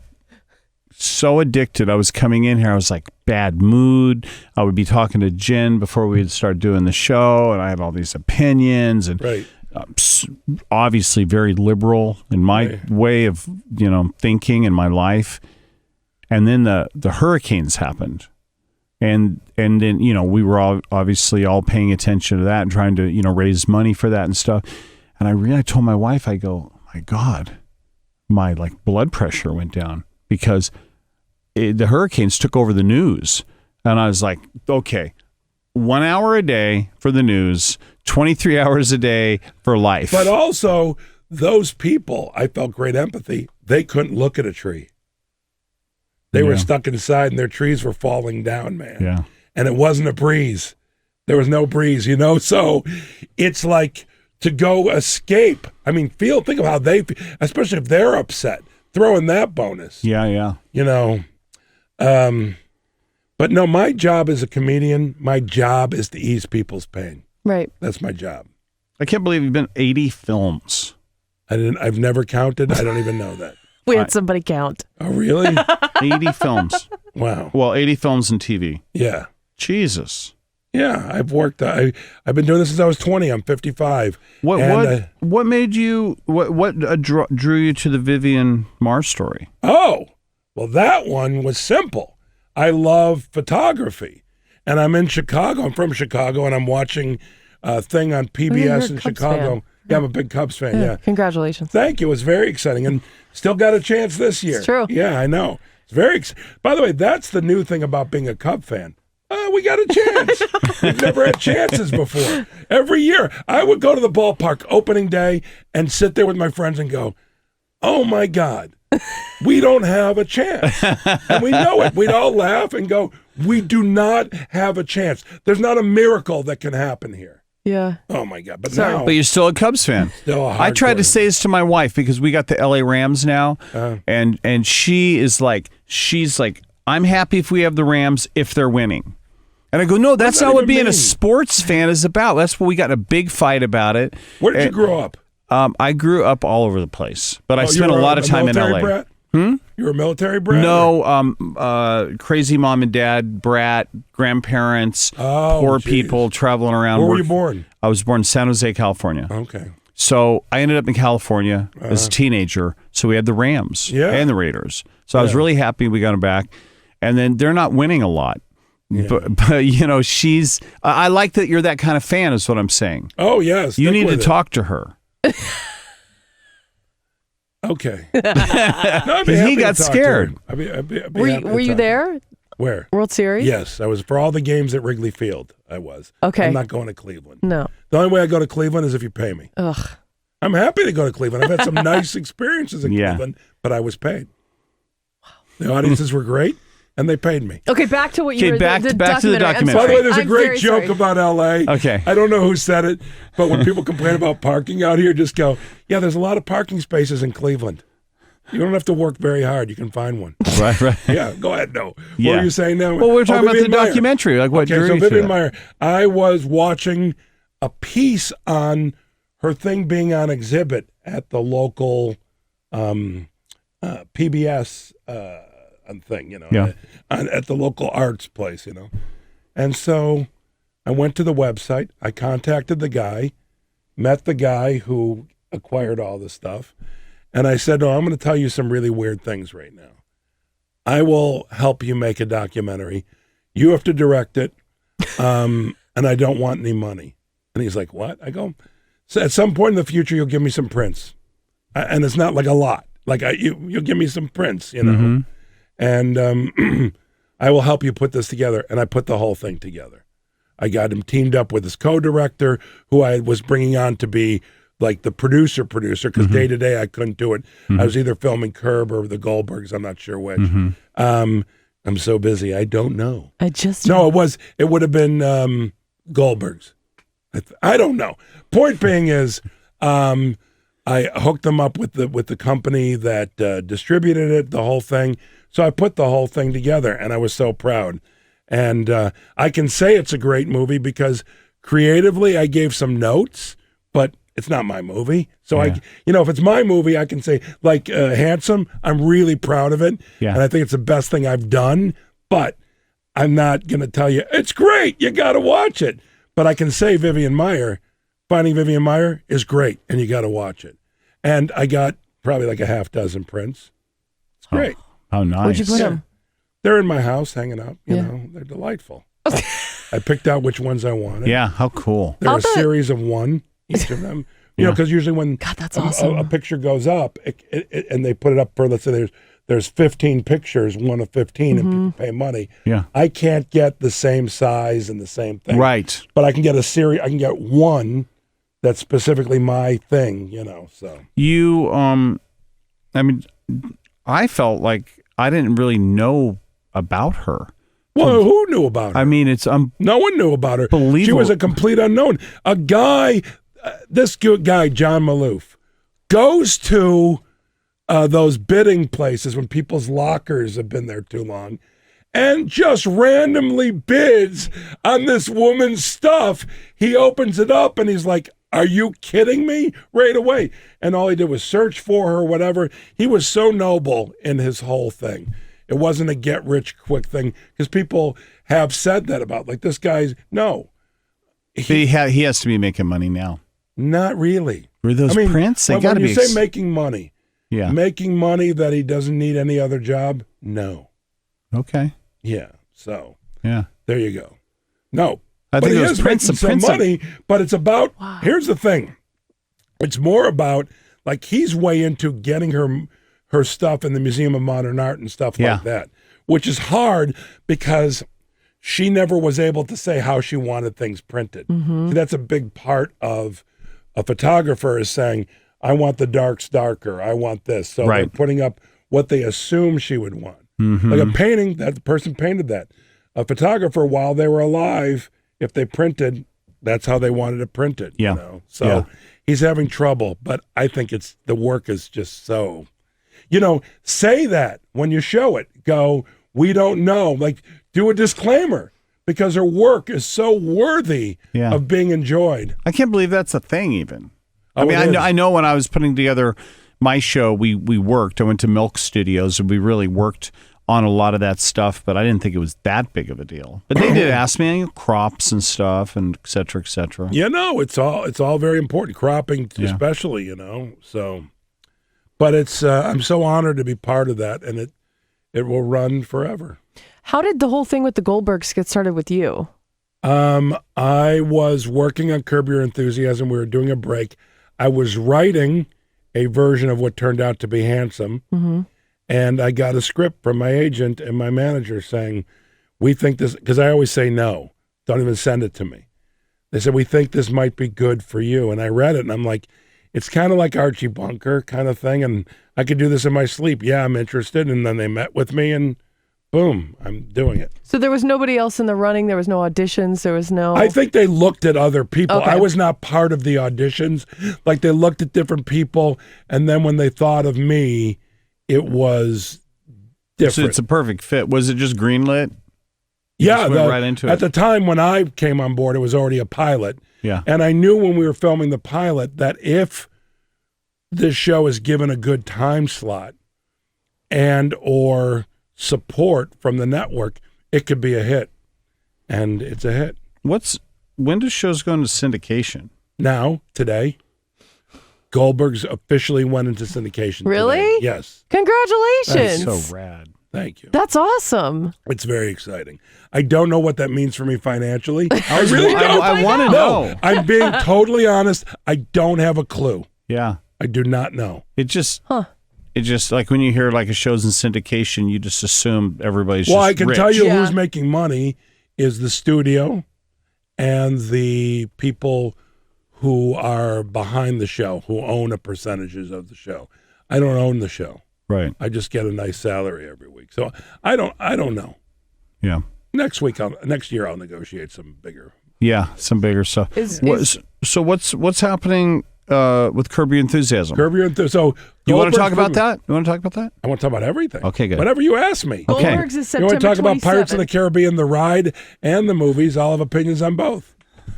so addicted. I was coming in here. I was like bad mood. I would be talking to Jen before we'd start doing the show, and I had all these opinions and right. Obviously very liberal in my way of thinking in my life. And then the hurricanes happened, and then we were all obviously all paying attention to that and trying to raise money for that and stuff. And I told my wife, I go, oh my God, my blood pressure went down because the hurricanes took over the news. And I was like, okay, 1 hour a day for the news, 23 hours a day for life. But also, those people, I felt great empathy. They couldn't look at a tree. They were stuck inside and their trees were falling down, man. Yeah. And it wasn't a breeze. There was no breeze, So it's like to go escape. I mean, think of how they feel, especially if they're upset. Throw in that bonus. Yeah. But no, my job as a comedian, my job is to ease people's pain. Right. That's my job. I can't believe you've been 80 films. I've never counted. I don't even know that. We had somebody count. Oh, really? 80 films. Wow. Well, 80 films and TV. Yeah. Jesus. Yeah, I've worked. I've been doing this since I was 20. I'm 55. What made you? What drew you to the Vivian Mars story? Oh, Well, that one was simple. I love photography, and I'm in Chicago. I'm from Chicago, and I'm watching a thing on PBS in Cubs Chicago. fan. Yeah, I'm a big Cubs fan, yeah. Congratulations. Thank you. It was very exciting, and still got a chance this year. It's true. Yeah, I know. It's very By the way, that's the new thing about being a Cub fan. We got a chance. We've never had chances before. Every year, I would go to the ballpark opening day and sit there with my friends and go, oh, my God, we don't have a chance. And we know it. We'd all laugh and go, we do not have a chance. There's not a miracle that can happen here. Yeah. Oh, my God. But Sorry. now, But you're still a Cubs fan. still a I tried to hardcore- say this to my wife because we got the LA Rams now, and she's like, I'm happy if we have the Rams if they're winning. And I go, no, that's that not what even being a mean? sports fan is about. That's what we got in a big fight about it. Where did you grow up? I grew up all over the place, but I You spent a were lot of time in military LA. brat? You were a military brat? No, crazy mom and dad, brat, grandparents, Oh, poor geez. people traveling around. Where were you born? I was born in San Jose, California. Okay. So I ended up in California as a teenager. So we had the Rams Yeah. and the Raiders. So I was really happy we got them back. And then they're not winning a lot. Yeah. But you know, I like that you're that kind of fan is what I'm saying. Oh, yes. You stick need to with it. talk to her. Okay. No, I'd be He happy to got talk to scared. her. I'd be happy to Were you talk to her. there? Where? World Series? Yes, I was for all the games at Wrigley Field. I was. Okay. I'm not going to Cleveland. No. The only way I go to Cleveland is if you pay me. Ugh. I'm happy to go to Cleveland. I've had some nice experiences in Yeah. Cleveland, but I was paid. The audiences were great, and they paid me. Okay, back to what you Okay, were back to the I'm By the documentary. way, there's a I'm great very joke sorry. about L.A. Okay. I don't know who said it, but when people complain about parking out here, just go, yeah, there's a lot of parking spaces in Cleveland. You don't have to work very hard. You can find one. Right. Yeah, go ahead. No. Yeah. What were you saying now? Well, we're talking about the Vivian Maier. documentary. Like what Okay, drew so you to Vivian that? Maier, I was watching a piece on her thing being on exhibit at the local PBS thing, you know, Yeah. at the local arts place, you know. And so I went to the website. I contacted the guy, met the guy who acquired all this stuff. And I said, I'm going to tell you some really weird things right now. I will help you make a documentary. You have to direct it, and I don't want any money. And he's like, what? I go, so at some point in the future, you'll give me some prints. And it's not like a lot. Like you'll give me some prints, you know. And I will help you put this together. And I put the whole thing together. I got him teamed up with his co-director, who I was bringing on to be like the producer, because day to day I couldn't do it. I was either filming Curb or the Goldbergs. I'm not sure which. I'm so busy. I don't know. No, it would have been Goldbergs. I don't know. Point being is, I hooked them up with the company that distributed it, the whole thing. So I put the whole thing together, and I was so proud. And I can say it's a great movie because creatively I gave some notes, but it's not my movie. So if it's my movie, I can say, like Handsome, I'm really proud of it. Yeah. And I think it's the best thing I've done, but I'm not going to tell you, it's great, you got to watch it. But I can say Finding Vivian Maier is great, and you got to watch it. And I got probably like a half dozen prints. It's great. Oh, nice. Where'd you put them? They're in my house hanging out. You know, they're delightful. I picked out which ones I wanted. Yeah, how cool. They're a series of one, each of them. You know, because usually when God, that's awesome. a picture goes up and they put it up for, let's say there's 15 pictures, one of 15, and people pay money. Yeah. I can't get the same size and the same thing. Right. But I can get a series. I can get one that's specifically my thing, you know, so. You, I mean, I felt like I didn't really know about her. Well, who knew about her? I mean, it's No one knew about her. Believable. She was a complete unknown. A guy, this guy, John Maloof, goes to those bidding places when people's lockers have been there too long and just randomly bids on this woman's stuff. He opens it up and he's like, are you kidding me? Right away. And all he did was search for her, whatever. He was so noble in his whole thing. It wasn't a get rich quick thing because people have said that about like this guy's. No, he has to be making money now. not really. Were those prints? They when got to you be. say making money, Yeah. Making money that he doesn't need any other job? No. Okay. Yeah. So Yeah. there you go. No. I But think he it was is Prince making some money, but it's about, here's the thing. It's more about, like, he's way into getting her stuff in the Museum of Modern Art and stuff like that, which is hard because she never was able to say how she wanted things printed. See, that's a big part of a photographer is saying, I want the darks darker. I want this. So they're putting up what they assume she would want. Like a painting, that the person painted that. A photographer, while they were alive, if they printed, that's how they wanted it printed. Yeah. You know? So he's having trouble, but I think the work is just so, say that when you show it. Go, we don't know. Like, do a disclaimer because her work is so worthy of being enjoyed. I can't believe that's a thing even. Oh, I mean, I know when I was putting together my show, we worked. I went to Milk Studios and we really worked on a lot of that stuff, but I didn't think it was that big of a deal. But they did ask me crops and stuff and et cetera, et cetera. Yeah, no, it's all very important. Cropping especially, So, but it's I'm so honored to be part of that, and it will run forever. How did the whole thing with the Goldbergs get started with you? I was working on Curb Your Enthusiasm. We were doing a break. I was writing a version of what turned out to be Handsome. And I got a script from my agent and my manager saying, we think this, because I always say no, don't even send it to me. They said, we think this might be good for you. And I read it and I'm like, it's kind of like Archie Bunker kind of thing. And I could do this in my sleep. Yeah, I'm interested. And then they met with me and boom, I'm doing it. So there was nobody else in the running? There was no auditions? There was no... I think they looked at other people. Okay. I was not part of the auditions. Like they looked at different people. And then when they thought of me, it was different. So it's a perfect fit. Was it just greenlit? Yeah, right into at it. the time when I came on board, it was already a pilot. Yeah. And I knew when we were filming the pilot that if this show is given a good time slot and or support from the network, it could be a hit. And it's a hit. When do shows go into syndication? Now, today, Goldbergs officially went into syndication. Really? Today. Yes. Congratulations. That's so rad. Thank you. That's awesome. It's very exciting. I don't know what that means for me financially. I really don't. I want to know. No, I'm being totally honest. I don't have a clue. Yeah. I do not know. It just like when you hear like a show's in syndication, you just assume everybody's Well, just I can rich. tell you Yeah. who's making money is the studio and the people who are behind the show, who own a percentages of the show. I don't own the show. Right. I just get a nice salary every week. So I don't know. Yeah. Next year I'll negotiate some bigger. Yeah, some bigger stuff. So what's happening with Curb Your Enthusiasm? Curb Your Enthusiasm. So You want to Goldbergs talk about from- that? You want to talk about that? I want to talk about everything. Okay, good. Whatever you ask me. Okay. Goldbergs is You September want to talk about Pirates of the 27th. Caribbean, the ride, and the movies? I'll have opinions on both.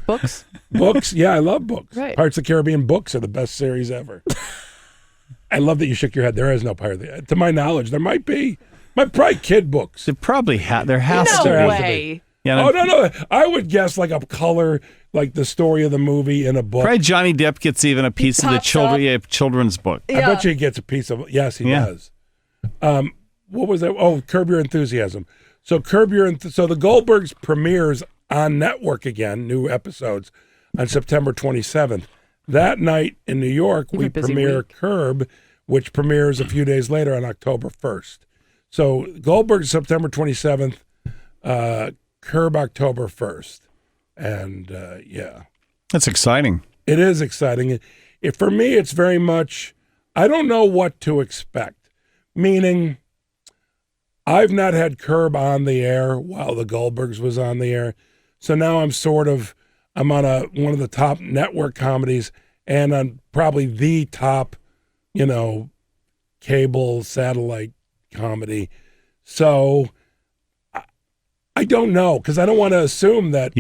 Books? Books? Yeah, I love books. Right. Pirates of the Caribbean books are the best series ever. I love that you shook your head. There is no Pirate. To my knowledge, there might be. Probably kid books. There probably there has No to be. way. Yeah, Oh, no. I would guess like a color, like the story of the movie in a book. Probably Johnny Depp gets even a piece of the pops up. children's book. I bet you he gets a piece of. Yes, he does. What was that? Oh, Curb Your Enthusiasm. So so the Goldbergs premieres on network again, new episodes on September 27th. That night in New York, You have we a busy premiere week. Curb, which premieres a few days later on October 1st. So Goldberg September 27th, Curb October 1st, and yeah. That's exciting. It is exciting. For me, it's very much, I don't know what to expect. Meaning, I've not had Curb on the air while the Goldbergs was on the air. So now I'm on one of the top network comedies and on probably the top, cable satellite comedy. So I don't know, because I don't want to assume that,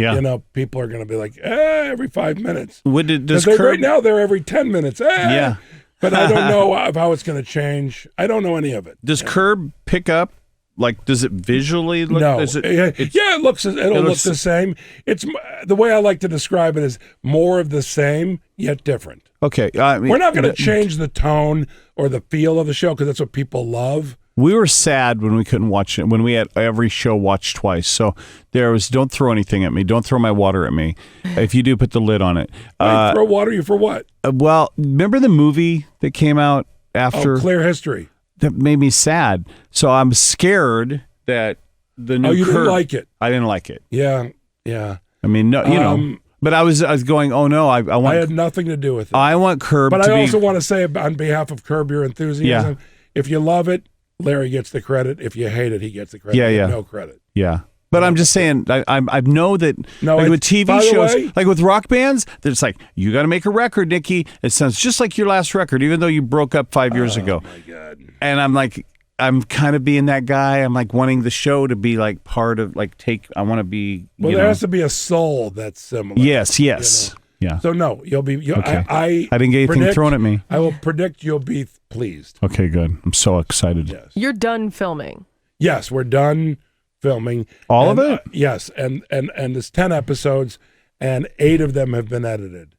people are going to be like, every 5 minutes. Right now, they're every 10 minutes. Yeah. But I don't know how it's going to change. I don't know any of it. Does Curb pick up like, does it visually look? No, Is it, it looks the same. It's the way I like to describe it is more of the same yet different. Okay, I mean, We're not going to change the tone or the feel of the show because that's what people love. We were sad when we couldn't watch it, when we had every show watched twice. So there was, don't throw anything at me. Don't throw my water at me. If you do, put the lid on it. Throw water you for what? Well, remember the movie that came out after? Clear History. That made me sad. So I'm scared that the new you Curb, didn't like it? I didn't like it. Yeah. I mean, no, you know. But I was going, oh no, I want. I had nothing to do with it. I want Curb but to I be. also want to say on behalf of Curb Your Enthusiasm, if you love it, Larry gets the credit. If you hate it, he gets the credit. Yeah. No credit. Yeah. But I'm just saying, I know that No, like with TV by the shows, way- like with rock bands, it's like, you got to make a record, Nikki. It sounds just like your last record, even though you broke up 5 years ago. Oh, my God. And I'm like, I'm kind of being that guy. I'm like wanting the show to be like part of, like, I want to be, Well, there has to be a soul that's similar. Yes. You know? Yeah. So, no, you'll be. Okay. I didn't get anything thrown at me. I will predict you'll be pleased. Okay, good. I'm so excited. Yes. You're done filming. Yes, we're done filming. All of it? Yes, and it's 10 episodes, and 8 of them have been edited.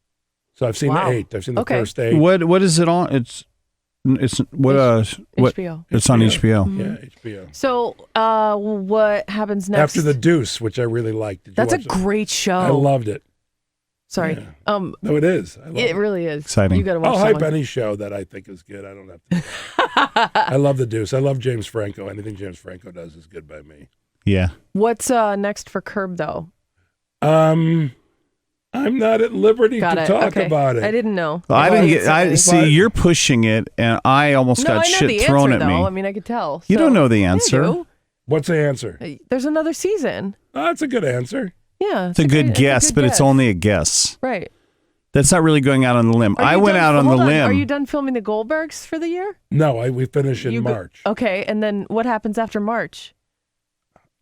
So I've seen Wow. the 8. I've seen the Okay. first 8. What is it on? It's what HBO. It's on HBO. Yeah, HBO. So, what happens next? After the Deuce, which I really liked. Did you That's a watch it? great show. I loved it. Sorry. Yeah. No, it is. I love It really is Exciting. You got to watch I'll that hype one. any show that I think is good. I don't have to. I love the Deuce. I love James Franco. Anything James Franco does is good by me. Yeah. What's next for Curb though? I'm not at liberty Got to it. talk Okay. about it. I didn't know. I didn't get. I But- see. You're pushing it, and I almost No, got I know shit the thrown answer, at me. though. I mean, I could tell. You So- don't know the Yeah, I answer. do. What's the answer? There's another season. Oh, that's a good answer. Yeah, It's a good guess, but it's only only a guess. right. That's not really going out on the limb. Are I you went done- out on the hold limb. Are you done filming the Goldbergs for the year? No, we finish in You go- March. Okay, and then what happens after March?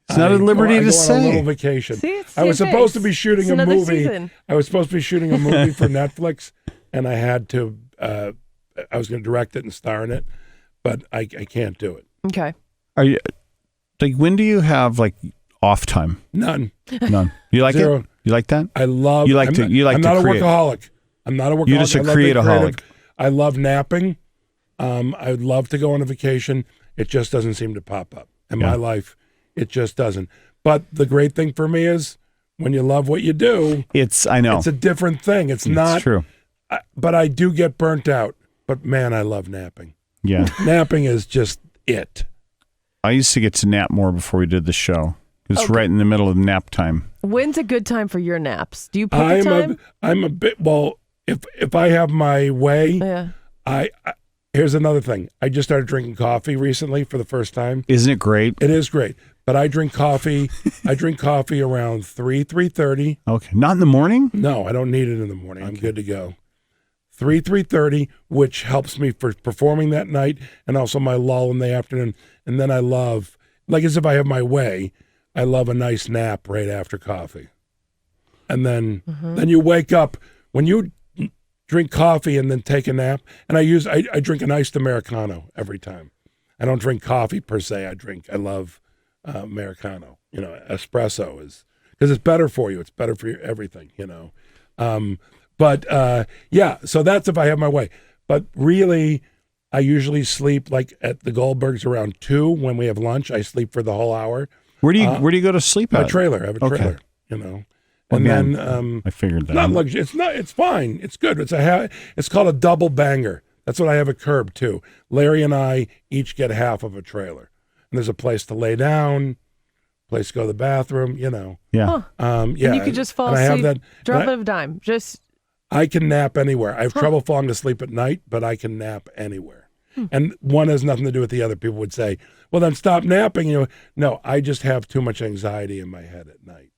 It's not at liberty I to go on a little say. vacation. See, it's I was same supposed to face. be shooting It's a another movie. season. I was supposed to be shooting a movie for Netflix, and I had to. I was going to direct it and star in it, but I can't do it. Okay. Are you like? When do you have like off time? None. None. You like Zero. it? You like that? I love. You like I'm to- not, you like I'm to not create. a workaholic. I'm not a workaholic. You're just a I love being createaholic. creative. I love napping. I would love to go on a vacation. It just doesn't seem to pop up in Yeah. my life. It just doesn't. But the great thing for me is when you love what you do, I know. it's a different thing. It's not true. But I do get burnt out. But man, I love napping. Yeah. Napping is just it. I used to get to nap more before we did the show. It's Okay. right in the middle of nap time. When's a good time for your naps? Do you pick a time? I'm a bit well. If I have my way, Yeah. I here's another thing. I just started drinking coffee recently for the first time. Isn't it great? It is great, but I drink coffee. I drink coffee around 3:30. Okay. Not in the morning? No, I don't need it in the morning. I'm good to go. 3:30, which helps me for performing that night, and also my lull in the afternoon. And then I love, like as if I have my way, I love a nice nap right after coffee. And then you wake up when you drink coffee and then take a nap. And I drink an iced Americano every time. I don't drink coffee per se. I love Americano. You know, espresso is because it's better for you. It's better for your everything. You know. Yeah. So that's if I have my way. But really, I usually sleep like at the Goldbergs around 2 when we have lunch. I sleep for the whole hour. Where do you go to sleep My at? trailer. I have a Okay. trailer. You know. Well, And man, then I figured that. not luxury. It's not. It's fine. It's good. It's called a double banger. That's what I have at Curb too. Larry and I each get half of a trailer, and there's a place to lay down, place to go to the bathroom. You know. Yeah. Huh. Yeah. And you could just fall and I asleep. have that. Drop and of a dime. Just I can nap anywhere. I have trouble falling asleep at night, but I can nap anywhere. And one has nothing to do with the other. People would say, "Well, then stop napping." You know, no, I just have too much anxiety in my head at night.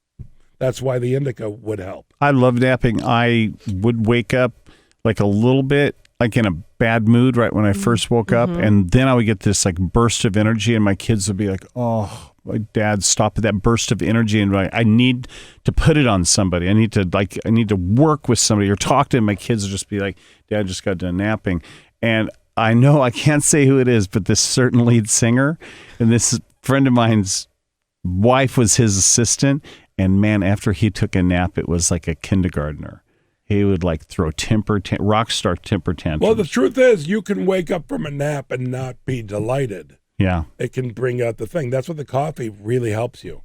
That's why the indica would help. I love napping. I would wake up like a little bit like in a bad mood right when I first woke up, and then I would get this like burst of energy, and my kids would be like, "Oh, my dad, stop that burst of energy!" And I need to put it on somebody. I need to work with somebody or talk to them. My kids would just be like, "Dad just got done napping," and I know I can't say who it is, but this certain lead singer, and this is friend of mine's wife was his assistant, and man, after he took a nap, it was like a kindergartner. He would like throw rock star temper tantrums. Well, the truth is, you can wake up from a nap and not be delighted. Yeah. It can bring out the thing. That's what the coffee really helps you.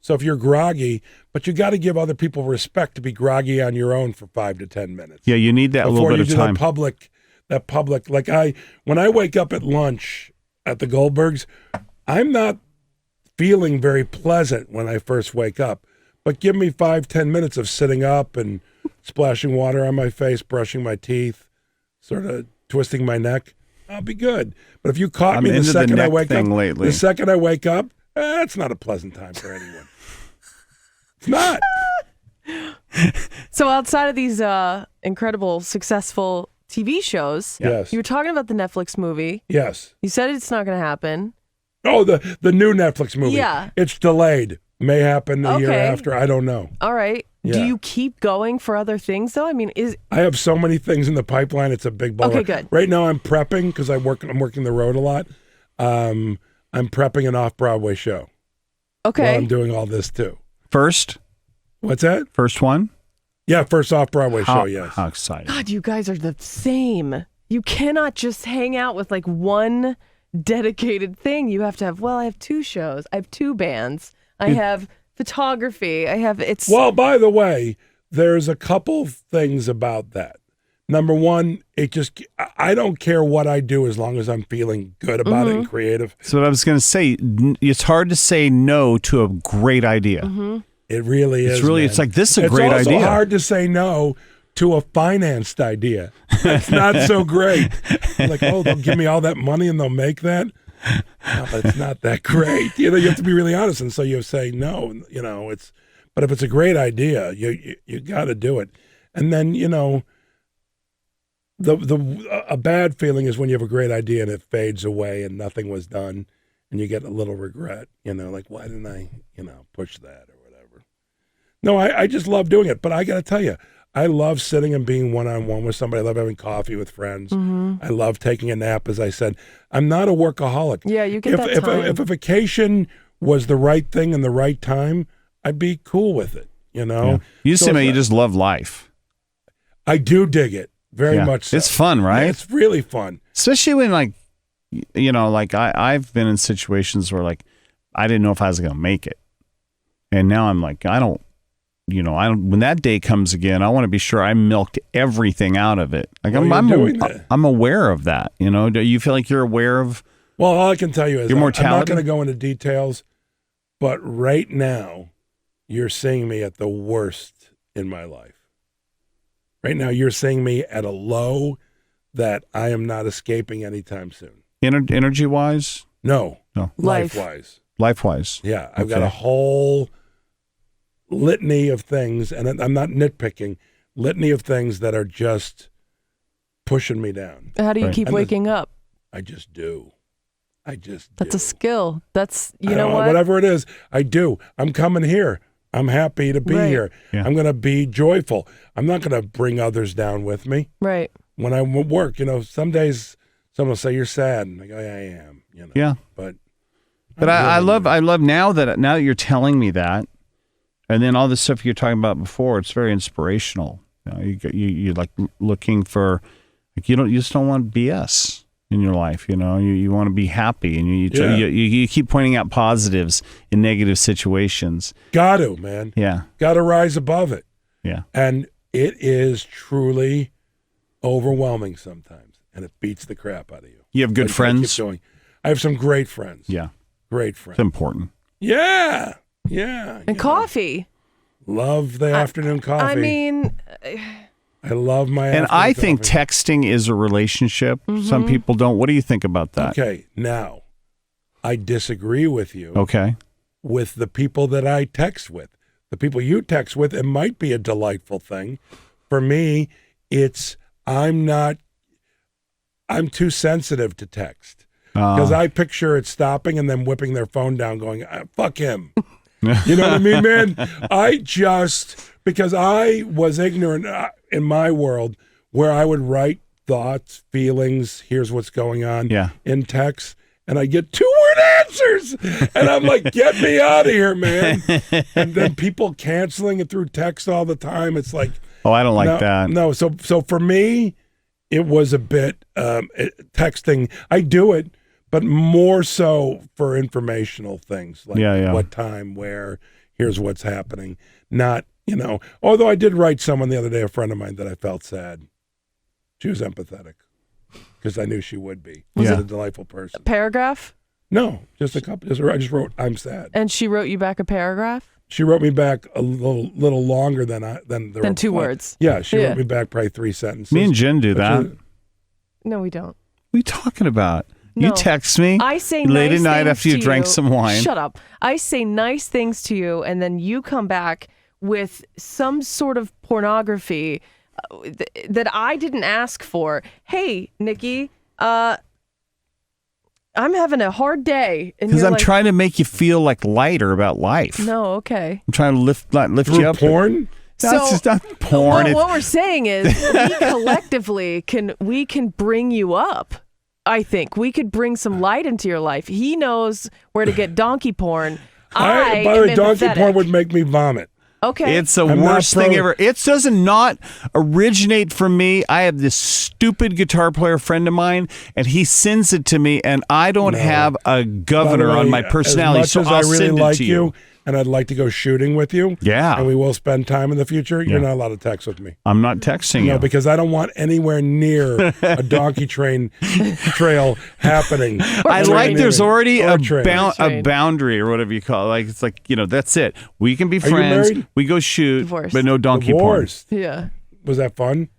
So if you're groggy, but you got to give other people respect to be groggy on your own for 5 to 10 minutes. Yeah, you need that little bit of time. That public, like when I wake up at lunch at the Goldbergs, I'm not feeling very pleasant when I first wake up. But give me 5-10 minutes of sitting up and splashing water on my face, brushing my teeth, sort of twisting my neck, I'll be good. But if you caught me the second I wake up, it's not a pleasant time for anyone. It's not. So outside of these incredible, successful TV shows, yes, you were talking about the Netflix movie. Yes. You said it's not going to happen. Oh, the new Netflix movie. Yeah. It's delayed. May happen the year after. I don't know. All right. Yeah. Do you keep going for other things, though? I mean, I have so many things in the pipeline. It's a big ball. Okay, good. Right now, I'm prepping because I'm working the road a lot. I'm prepping an off-Broadway show. Okay. While I'm doing all this, too. First? What's that? First one? Yeah, first off-Broadway show, yes. How exciting. God, you guys are the same. You cannot just hang out with like one dedicated thing. You have to have, I have 2 shows. I have 2 bands. I have photography. Well, by the way, there's a couple things about that. Number one, I don't care what I do as long as I'm feeling good about it and creative. So what I was going to say, it's hard to say no to a great idea. Mm-hmm. It really is. It's like, this is a great idea. It's also hard to say no to a financed idea. It's not so great. Like, they'll give me all that money and they'll make that. No, but it's not that great. You have to be really honest, and so you say no. But if it's a great idea, you got to do it. And then a bad feeling is when you have a great idea and it fades away and nothing was done, and you get a little regret. Like, why didn't I push that or whatever? No, I just love doing it. But I got to tell you, I love sitting and being one-on-one with somebody. I love having coffee with friends. Mm-hmm. I love taking a nap, as I said. I'm not a workaholic. Yeah, you get that time. If a vacation was the right thing and the right time, I'd be cool with it, Yeah. You seem like you just love life. I do dig it very much so. It's fun, right? Yeah, it's really fun. Especially when, I've been in situations where, I didn't know if I was going to make it. And now I'm like, when that day comes again, I want to be sure I milked everything out of it. Like, I'm aware of that. Do you feel like you're aware of? Well, all I can tell you is your mortality? I'm not going to go into details, but right now you're seeing me at the worst in my life. Right now you're seeing me at a low that I am not escaping anytime soon. Energy-wise? No. Life-wise. Life-wise. Yeah, I've got a whole litany of things, and I'm not nitpicking, litany of things that are just pushing me down. How do you keep waking up? I just do. That's a skill. That's, what? Whatever it is, I do. I'm coming here. I'm happy to be here. Yeah. I'm going to be joyful. I'm not going to bring others down with me. Right. When I work, some days someone will say, you're sad. And I go, yeah, I am. Yeah. But I love now that you're telling me that, and then all the stuff you're talking about before, it's very inspirational. You like looking for, you just don't want BS in your life. You want to be happy, and you keep pointing out positives in negative situations. Got to, man. Yeah. Got to rise above it. Yeah. And it is truly overwhelming sometimes, and it beats the crap out of you. You have good friends? I have some great friends. Yeah. Great friends. It's important. Yeah. Yeah. And coffee. Love the afternoon coffee. I mean, I love my afternoon And I think texting is a relationship. Mm-hmm. Some people don't. What do you think about that? Okay. Now, I disagree with you. Okay. With the people that I text with. The people you text with, it might be a delightful thing. For me, I'm too sensitive to text. Because I picture it stopping and then whipping their phone down going, fuck him. You know what I mean, man? Because I was ignorant in my world where I would write thoughts, feelings, here's what's going on in text, and I get 2 answers. And I'm like, get me out of here, man. And then people canceling it through text all the time. It's like, Oh, I don't like that. No, so for me, it was a bit texting. I do it, but more so for informational things like what time, where, here's what's happening. Not, although I did write someone the other day, a friend of mine, that I felt sad. She was empathetic because I knew she would be. Was it a delightful person? A paragraph? No, just a couple. I just wrote, I'm sad. And she wrote you back a paragraph? She wrote me back a little longer than 2 words. Yeah, she wrote me back probably 3 sentences. Me and Jen do that. No, we don't. What are you talking about? No. You text me I say late nice at night things after you to drank some wine. Shut up. I say nice things to you, and then you come back with some sort of pornography that I didn't ask for. Hey, Nikki, I'm having a hard day. Because I'm trying to make you feel like lighter about life. No, okay. I'm trying to lift you up. Porn? That's just not porn. What we're saying is we collectively can bring you up. I think we could bring some light into your life. He knows where to get donkey porn. By the way, donkey porn would make me vomit. Okay. It's the worst thing ever. It does not originate from me. I have this stupid guitar player friend of mine, and he sends it to me, and I don't have a governor on my personality, as much so I'll as I really send it like to you. And I'd like to go shooting with you. Yeah. And we will spend time in the future. You're not allowed to text with me. I'm not texting you. No, because I don't want anywhere near a donkey trail happening. I like there's already a train. boundary or whatever you call it. Like it's like, that's it. We can be you friends. married? We go shoot, Divorced. but no donkey Divorced. Yeah. Was that fun?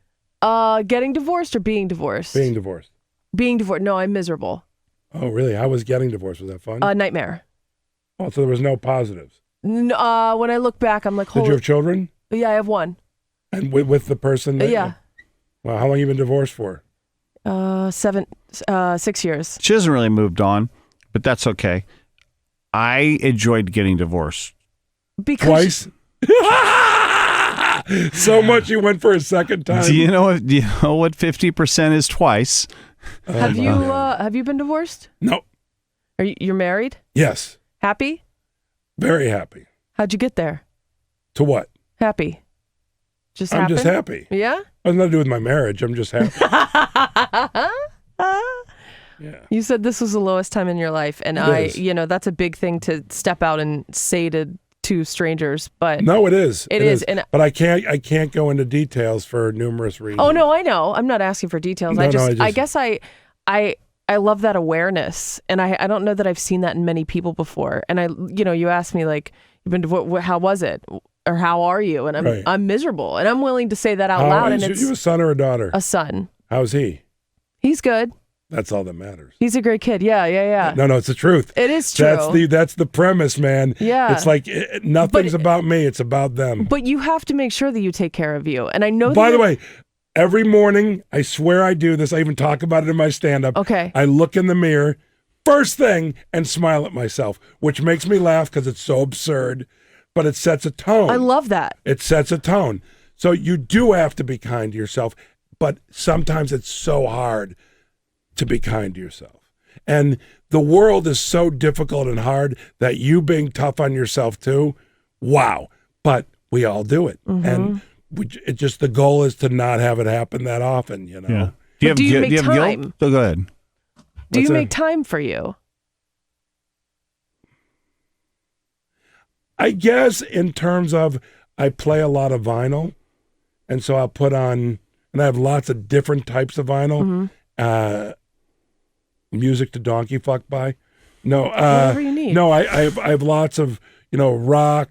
Getting divorced or being divorced? Being divorced. Being divorced. No, I'm miserable. Oh, really? How was getting divorced? Was that fun? Nightmare. Oh, so there was no positives. When I look back, I'm like, Did you have children? Yeah, I have one. And with the person? Yeah. Well, how long you been divorced for? 6 years. She hasn't really moved on, but that's okay. I enjoyed getting divorced. Twice? So much you went for a second time. Do you know what 50% is twice? Have you been divorced? No. You're married? Yes. Happy? Very happy. How'd you get there? To what? Happy. Just I'm happened? just happy. Yeah? It has nothing to do with my marriage. I'm just happy. Yeah. You said this was the lowest time in your life, and that's a big thing to step out and say to strangers, but no, it is. It is. And but I can't go into details for numerous reasons. Oh no, I know. I'm not asking for details. No, I guess I love that awareness, and I don't know that I've seen that in many people before. And you asked me like, you've been divorced, how was it, or how are you? And I'm miserable, and I'm willing to say that out loud. And it's you a son or a daughter? A son. How's he? He's good. That's all that matters. He's a great kid. Yeah. No, it's the truth. It is true. That's the premise, man. Yeah. It's like nothing's about me. It's about them. But you have to make sure that you take care of you. And I know. By the way, every morning, I swear I do this. I even talk about it in my stand-up. Okay. I look in the mirror, first thing, and smile at myself, which makes me laugh because it's so absurd, but it sets a tone. I love that. It sets a tone. So you do have to be kind to yourself, but sometimes it's so hard to be kind to yourself. And the world is so difficult and hard that you being tough on yourself too, wow. But we all do it. Mm-hmm. And the goal is to not have it happen that often, Yeah. Do you make time? Guilt? Oh, go ahead. Do you make time for you? I guess in terms of I play a lot of vinyl, and so I'll put on, and I have lots of different types of vinyl. Mm-hmm. Music to donkey fuck by. No, whatever you need. No, I have lots of rock,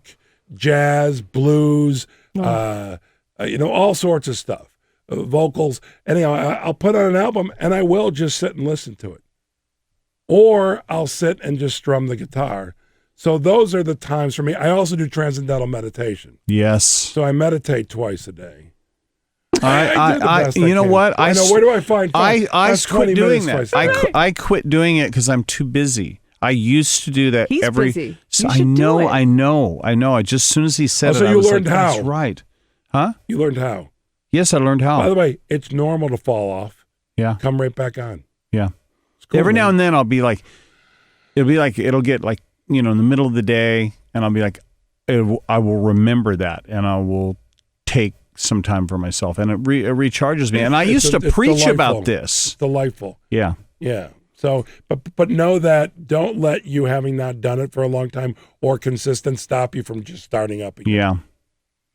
jazz, blues, all sorts of stuff, vocals. Anyhow, I'll put on an album and I will just sit and listen to it, or I'll sit and just strum the guitar. So those are the times for me. I also do Transcendental Meditation. Yes. So I meditate twice a day. You know what? I know. Where do I find time? I quit doing that. I quit doing it because I'm too busy. I used to do that. He's busy. So I know. I just as soon as he said it, I was like, how? That's right. Huh? You learned how? Yes, I learned how. By the way, it's normal to fall off. Yeah. Come right back on. Yeah. Cool, Every now and then I'll be like, it'll get like, in the middle of the day, and I'll be like, I will remember that, and I will take some time for myself, and it recharges me. And I used to preach delightful. about this. It's delightful. Yeah. Yeah. So, but know that don't let you having not done it for a long time or consistent stop you from just starting up again. Yeah.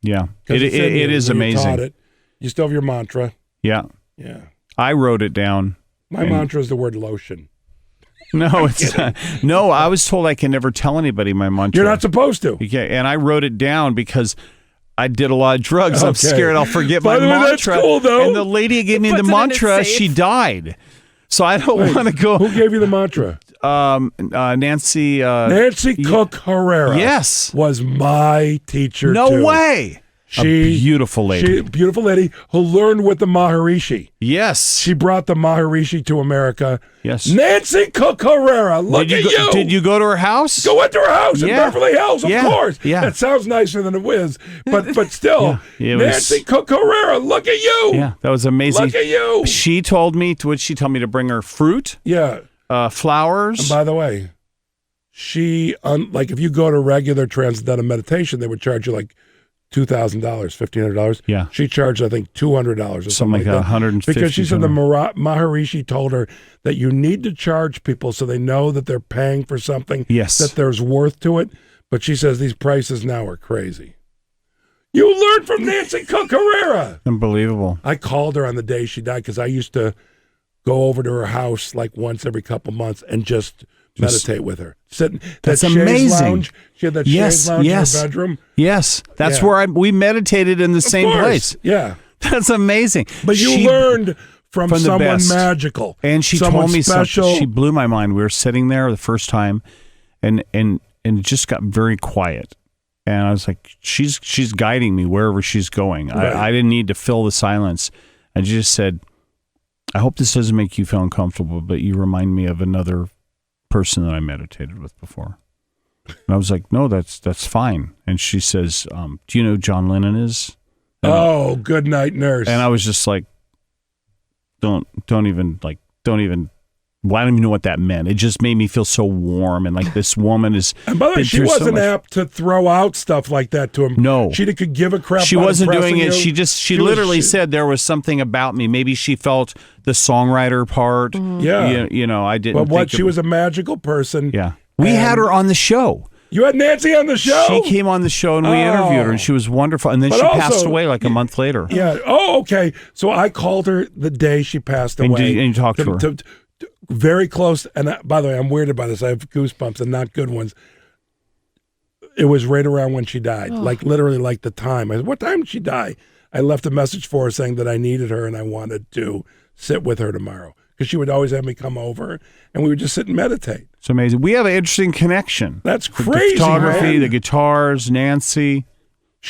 Yeah. 'Cause It is when you amazing. taught it. You still have your mantra. Yeah. Yeah. I wrote it down. My mantra is the word lotion. No, it's not. No, I was told I can never tell anybody my mantra. You're not supposed to. Okay, and I wrote it down because I did a lot of drugs. I'm Okay. scared I'll forget By my the way, that's mantra. cool, though. And the lady who gave me the Puts it in his mantra, safe. she died. So I don't want to go. Who gave you the mantra? Nancy. Nancy Cook Herrera. Yes. Was my teacher. No too. way. A beautiful lady. Beautiful lady who learned with the Maharishi. Yes. She brought the Maharishi to America. Yes. Nancy Cook Herrera. Look at you. Did you go to her house? Go into her house in Yeah. Beverly Hills, of Yeah. course. Yeah. That sounds nicer than it is, but still, Yeah. It was- Nancy Cook Herrera. Look at you. Yeah, that was amazing. Look at you. She told me, would she tell me to bring her fruit, Yeah. flowers? And by the way, she like if you go to regular Transcendental Meditation, they would charge you like $2,000, $1,500. Yeah. She charged, I think, $200 or Something like that. $150. Because she said the Maharishi told her that you need to charge people so they know that they're paying for something, Yes. that there's worth to it. But she says these prices now are crazy. You learned from Nancy Cook Herrera. Unbelievable. I called her on the day she died because I used to go over to her house like once every couple months and just meditate with her. Sit in That's that chaise amazing. lounge. She had that Yes, chaise lounge yes. in her bedroom. Yes, that's Yeah. where we meditated in the Of same course. place. Yeah. That's amazing. But you learned from the someone best. magical. And she someone told me special. something. She blew my mind. We were sitting there the first time, and it just got very quiet. And I was like, she's guiding me wherever she's going. Right. I didn't need to fill the silence. I just said, I hope this doesn't make you feel uncomfortable, but you remind me of another person that I meditated with before. And I was like, no, that's fine. And she says, do you know who John Lennon is? Oh, good night, nurse. And I was just like, don't even. Well, I don't even know what that meant. It just made me feel so warm, and like this woman is. And by the way, been she through so wasn't much. apt to throw out stuff like that to him. No. She could give a crap. She about wasn't doing impressing it. you. She literally said there was something about me. Maybe she felt the songwriter part. Yeah. You know, I didn't. But what? think She was a magical person. Yeah. We had her on the show. You had Nancy on the show. She came on the show and we interviewed her, and she was wonderful. And then But she also- passed away like a month later. Yeah. Oh, okay. So I called her the day she passed And away. you talked to her. Very close. And by the way, I'm weirded by this. I have goosebumps and not good ones. It was right around when she died, like literally like the time. I said, what time did she die? I left a message for her saying that I needed her and I wanted to sit with her tomorrow because she would always have me come over and we would just sit and meditate. It's amazing. We have an interesting connection. That's The crazy, photography, man. the guitars, Nancy.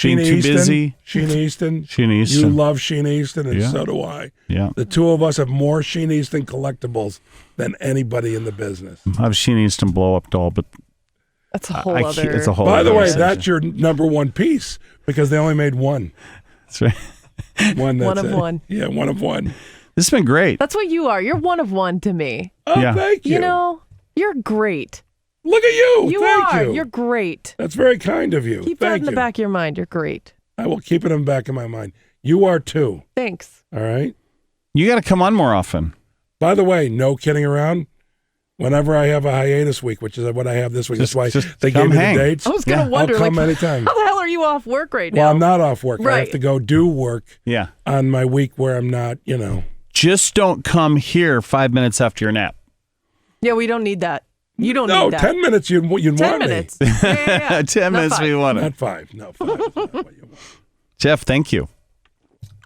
Being Sheena too Easton, busy. Sheena Easton. Sheena You Easton. love Sheena Easton, and Yeah. so do I. Yeah. The two of us have more Sheena Easton collectibles than anybody in the business. I have a Sheena Easton blow up doll, but That's a whole other. it's a whole By the other way, conversation. that's your number one piece because they only made one. That's right. One, that's One of it. one. Yeah, one of one. This has been great. That's what you are. You're one of one to me. Oh, Yeah. thank you. You know, you're great. Look at you. You Thank are. you. You're great. That's very kind of you. Keep that Thank in the you. back of your mind. You're great. I will keep it in the back of my mind. You are too. Thanks. All right. You got to come on more often. By the way, no kidding around. Whenever I have a hiatus week, which is what I have this week, that's why just they come gave me hang. the dates. I was gonna Yeah, wonder, I'll come like, anytime. how the hell are you off work right now? Well, I'm not off work. I Right. have to go do work Yeah. on my week where I'm not, Just don't come here 5 minutes after your nap. Yeah, we don't need that. You don't No, need that. 10 minutes you'd 10 want minutes. me. Yeah. 10 Not minutes 5. we want Not it. 5. No, 5 is not what you want. Jeff, thank you.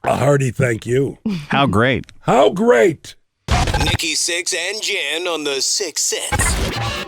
A hearty thank you. How great. How great. Nikki Sixx and Jen on the Sixx Sense.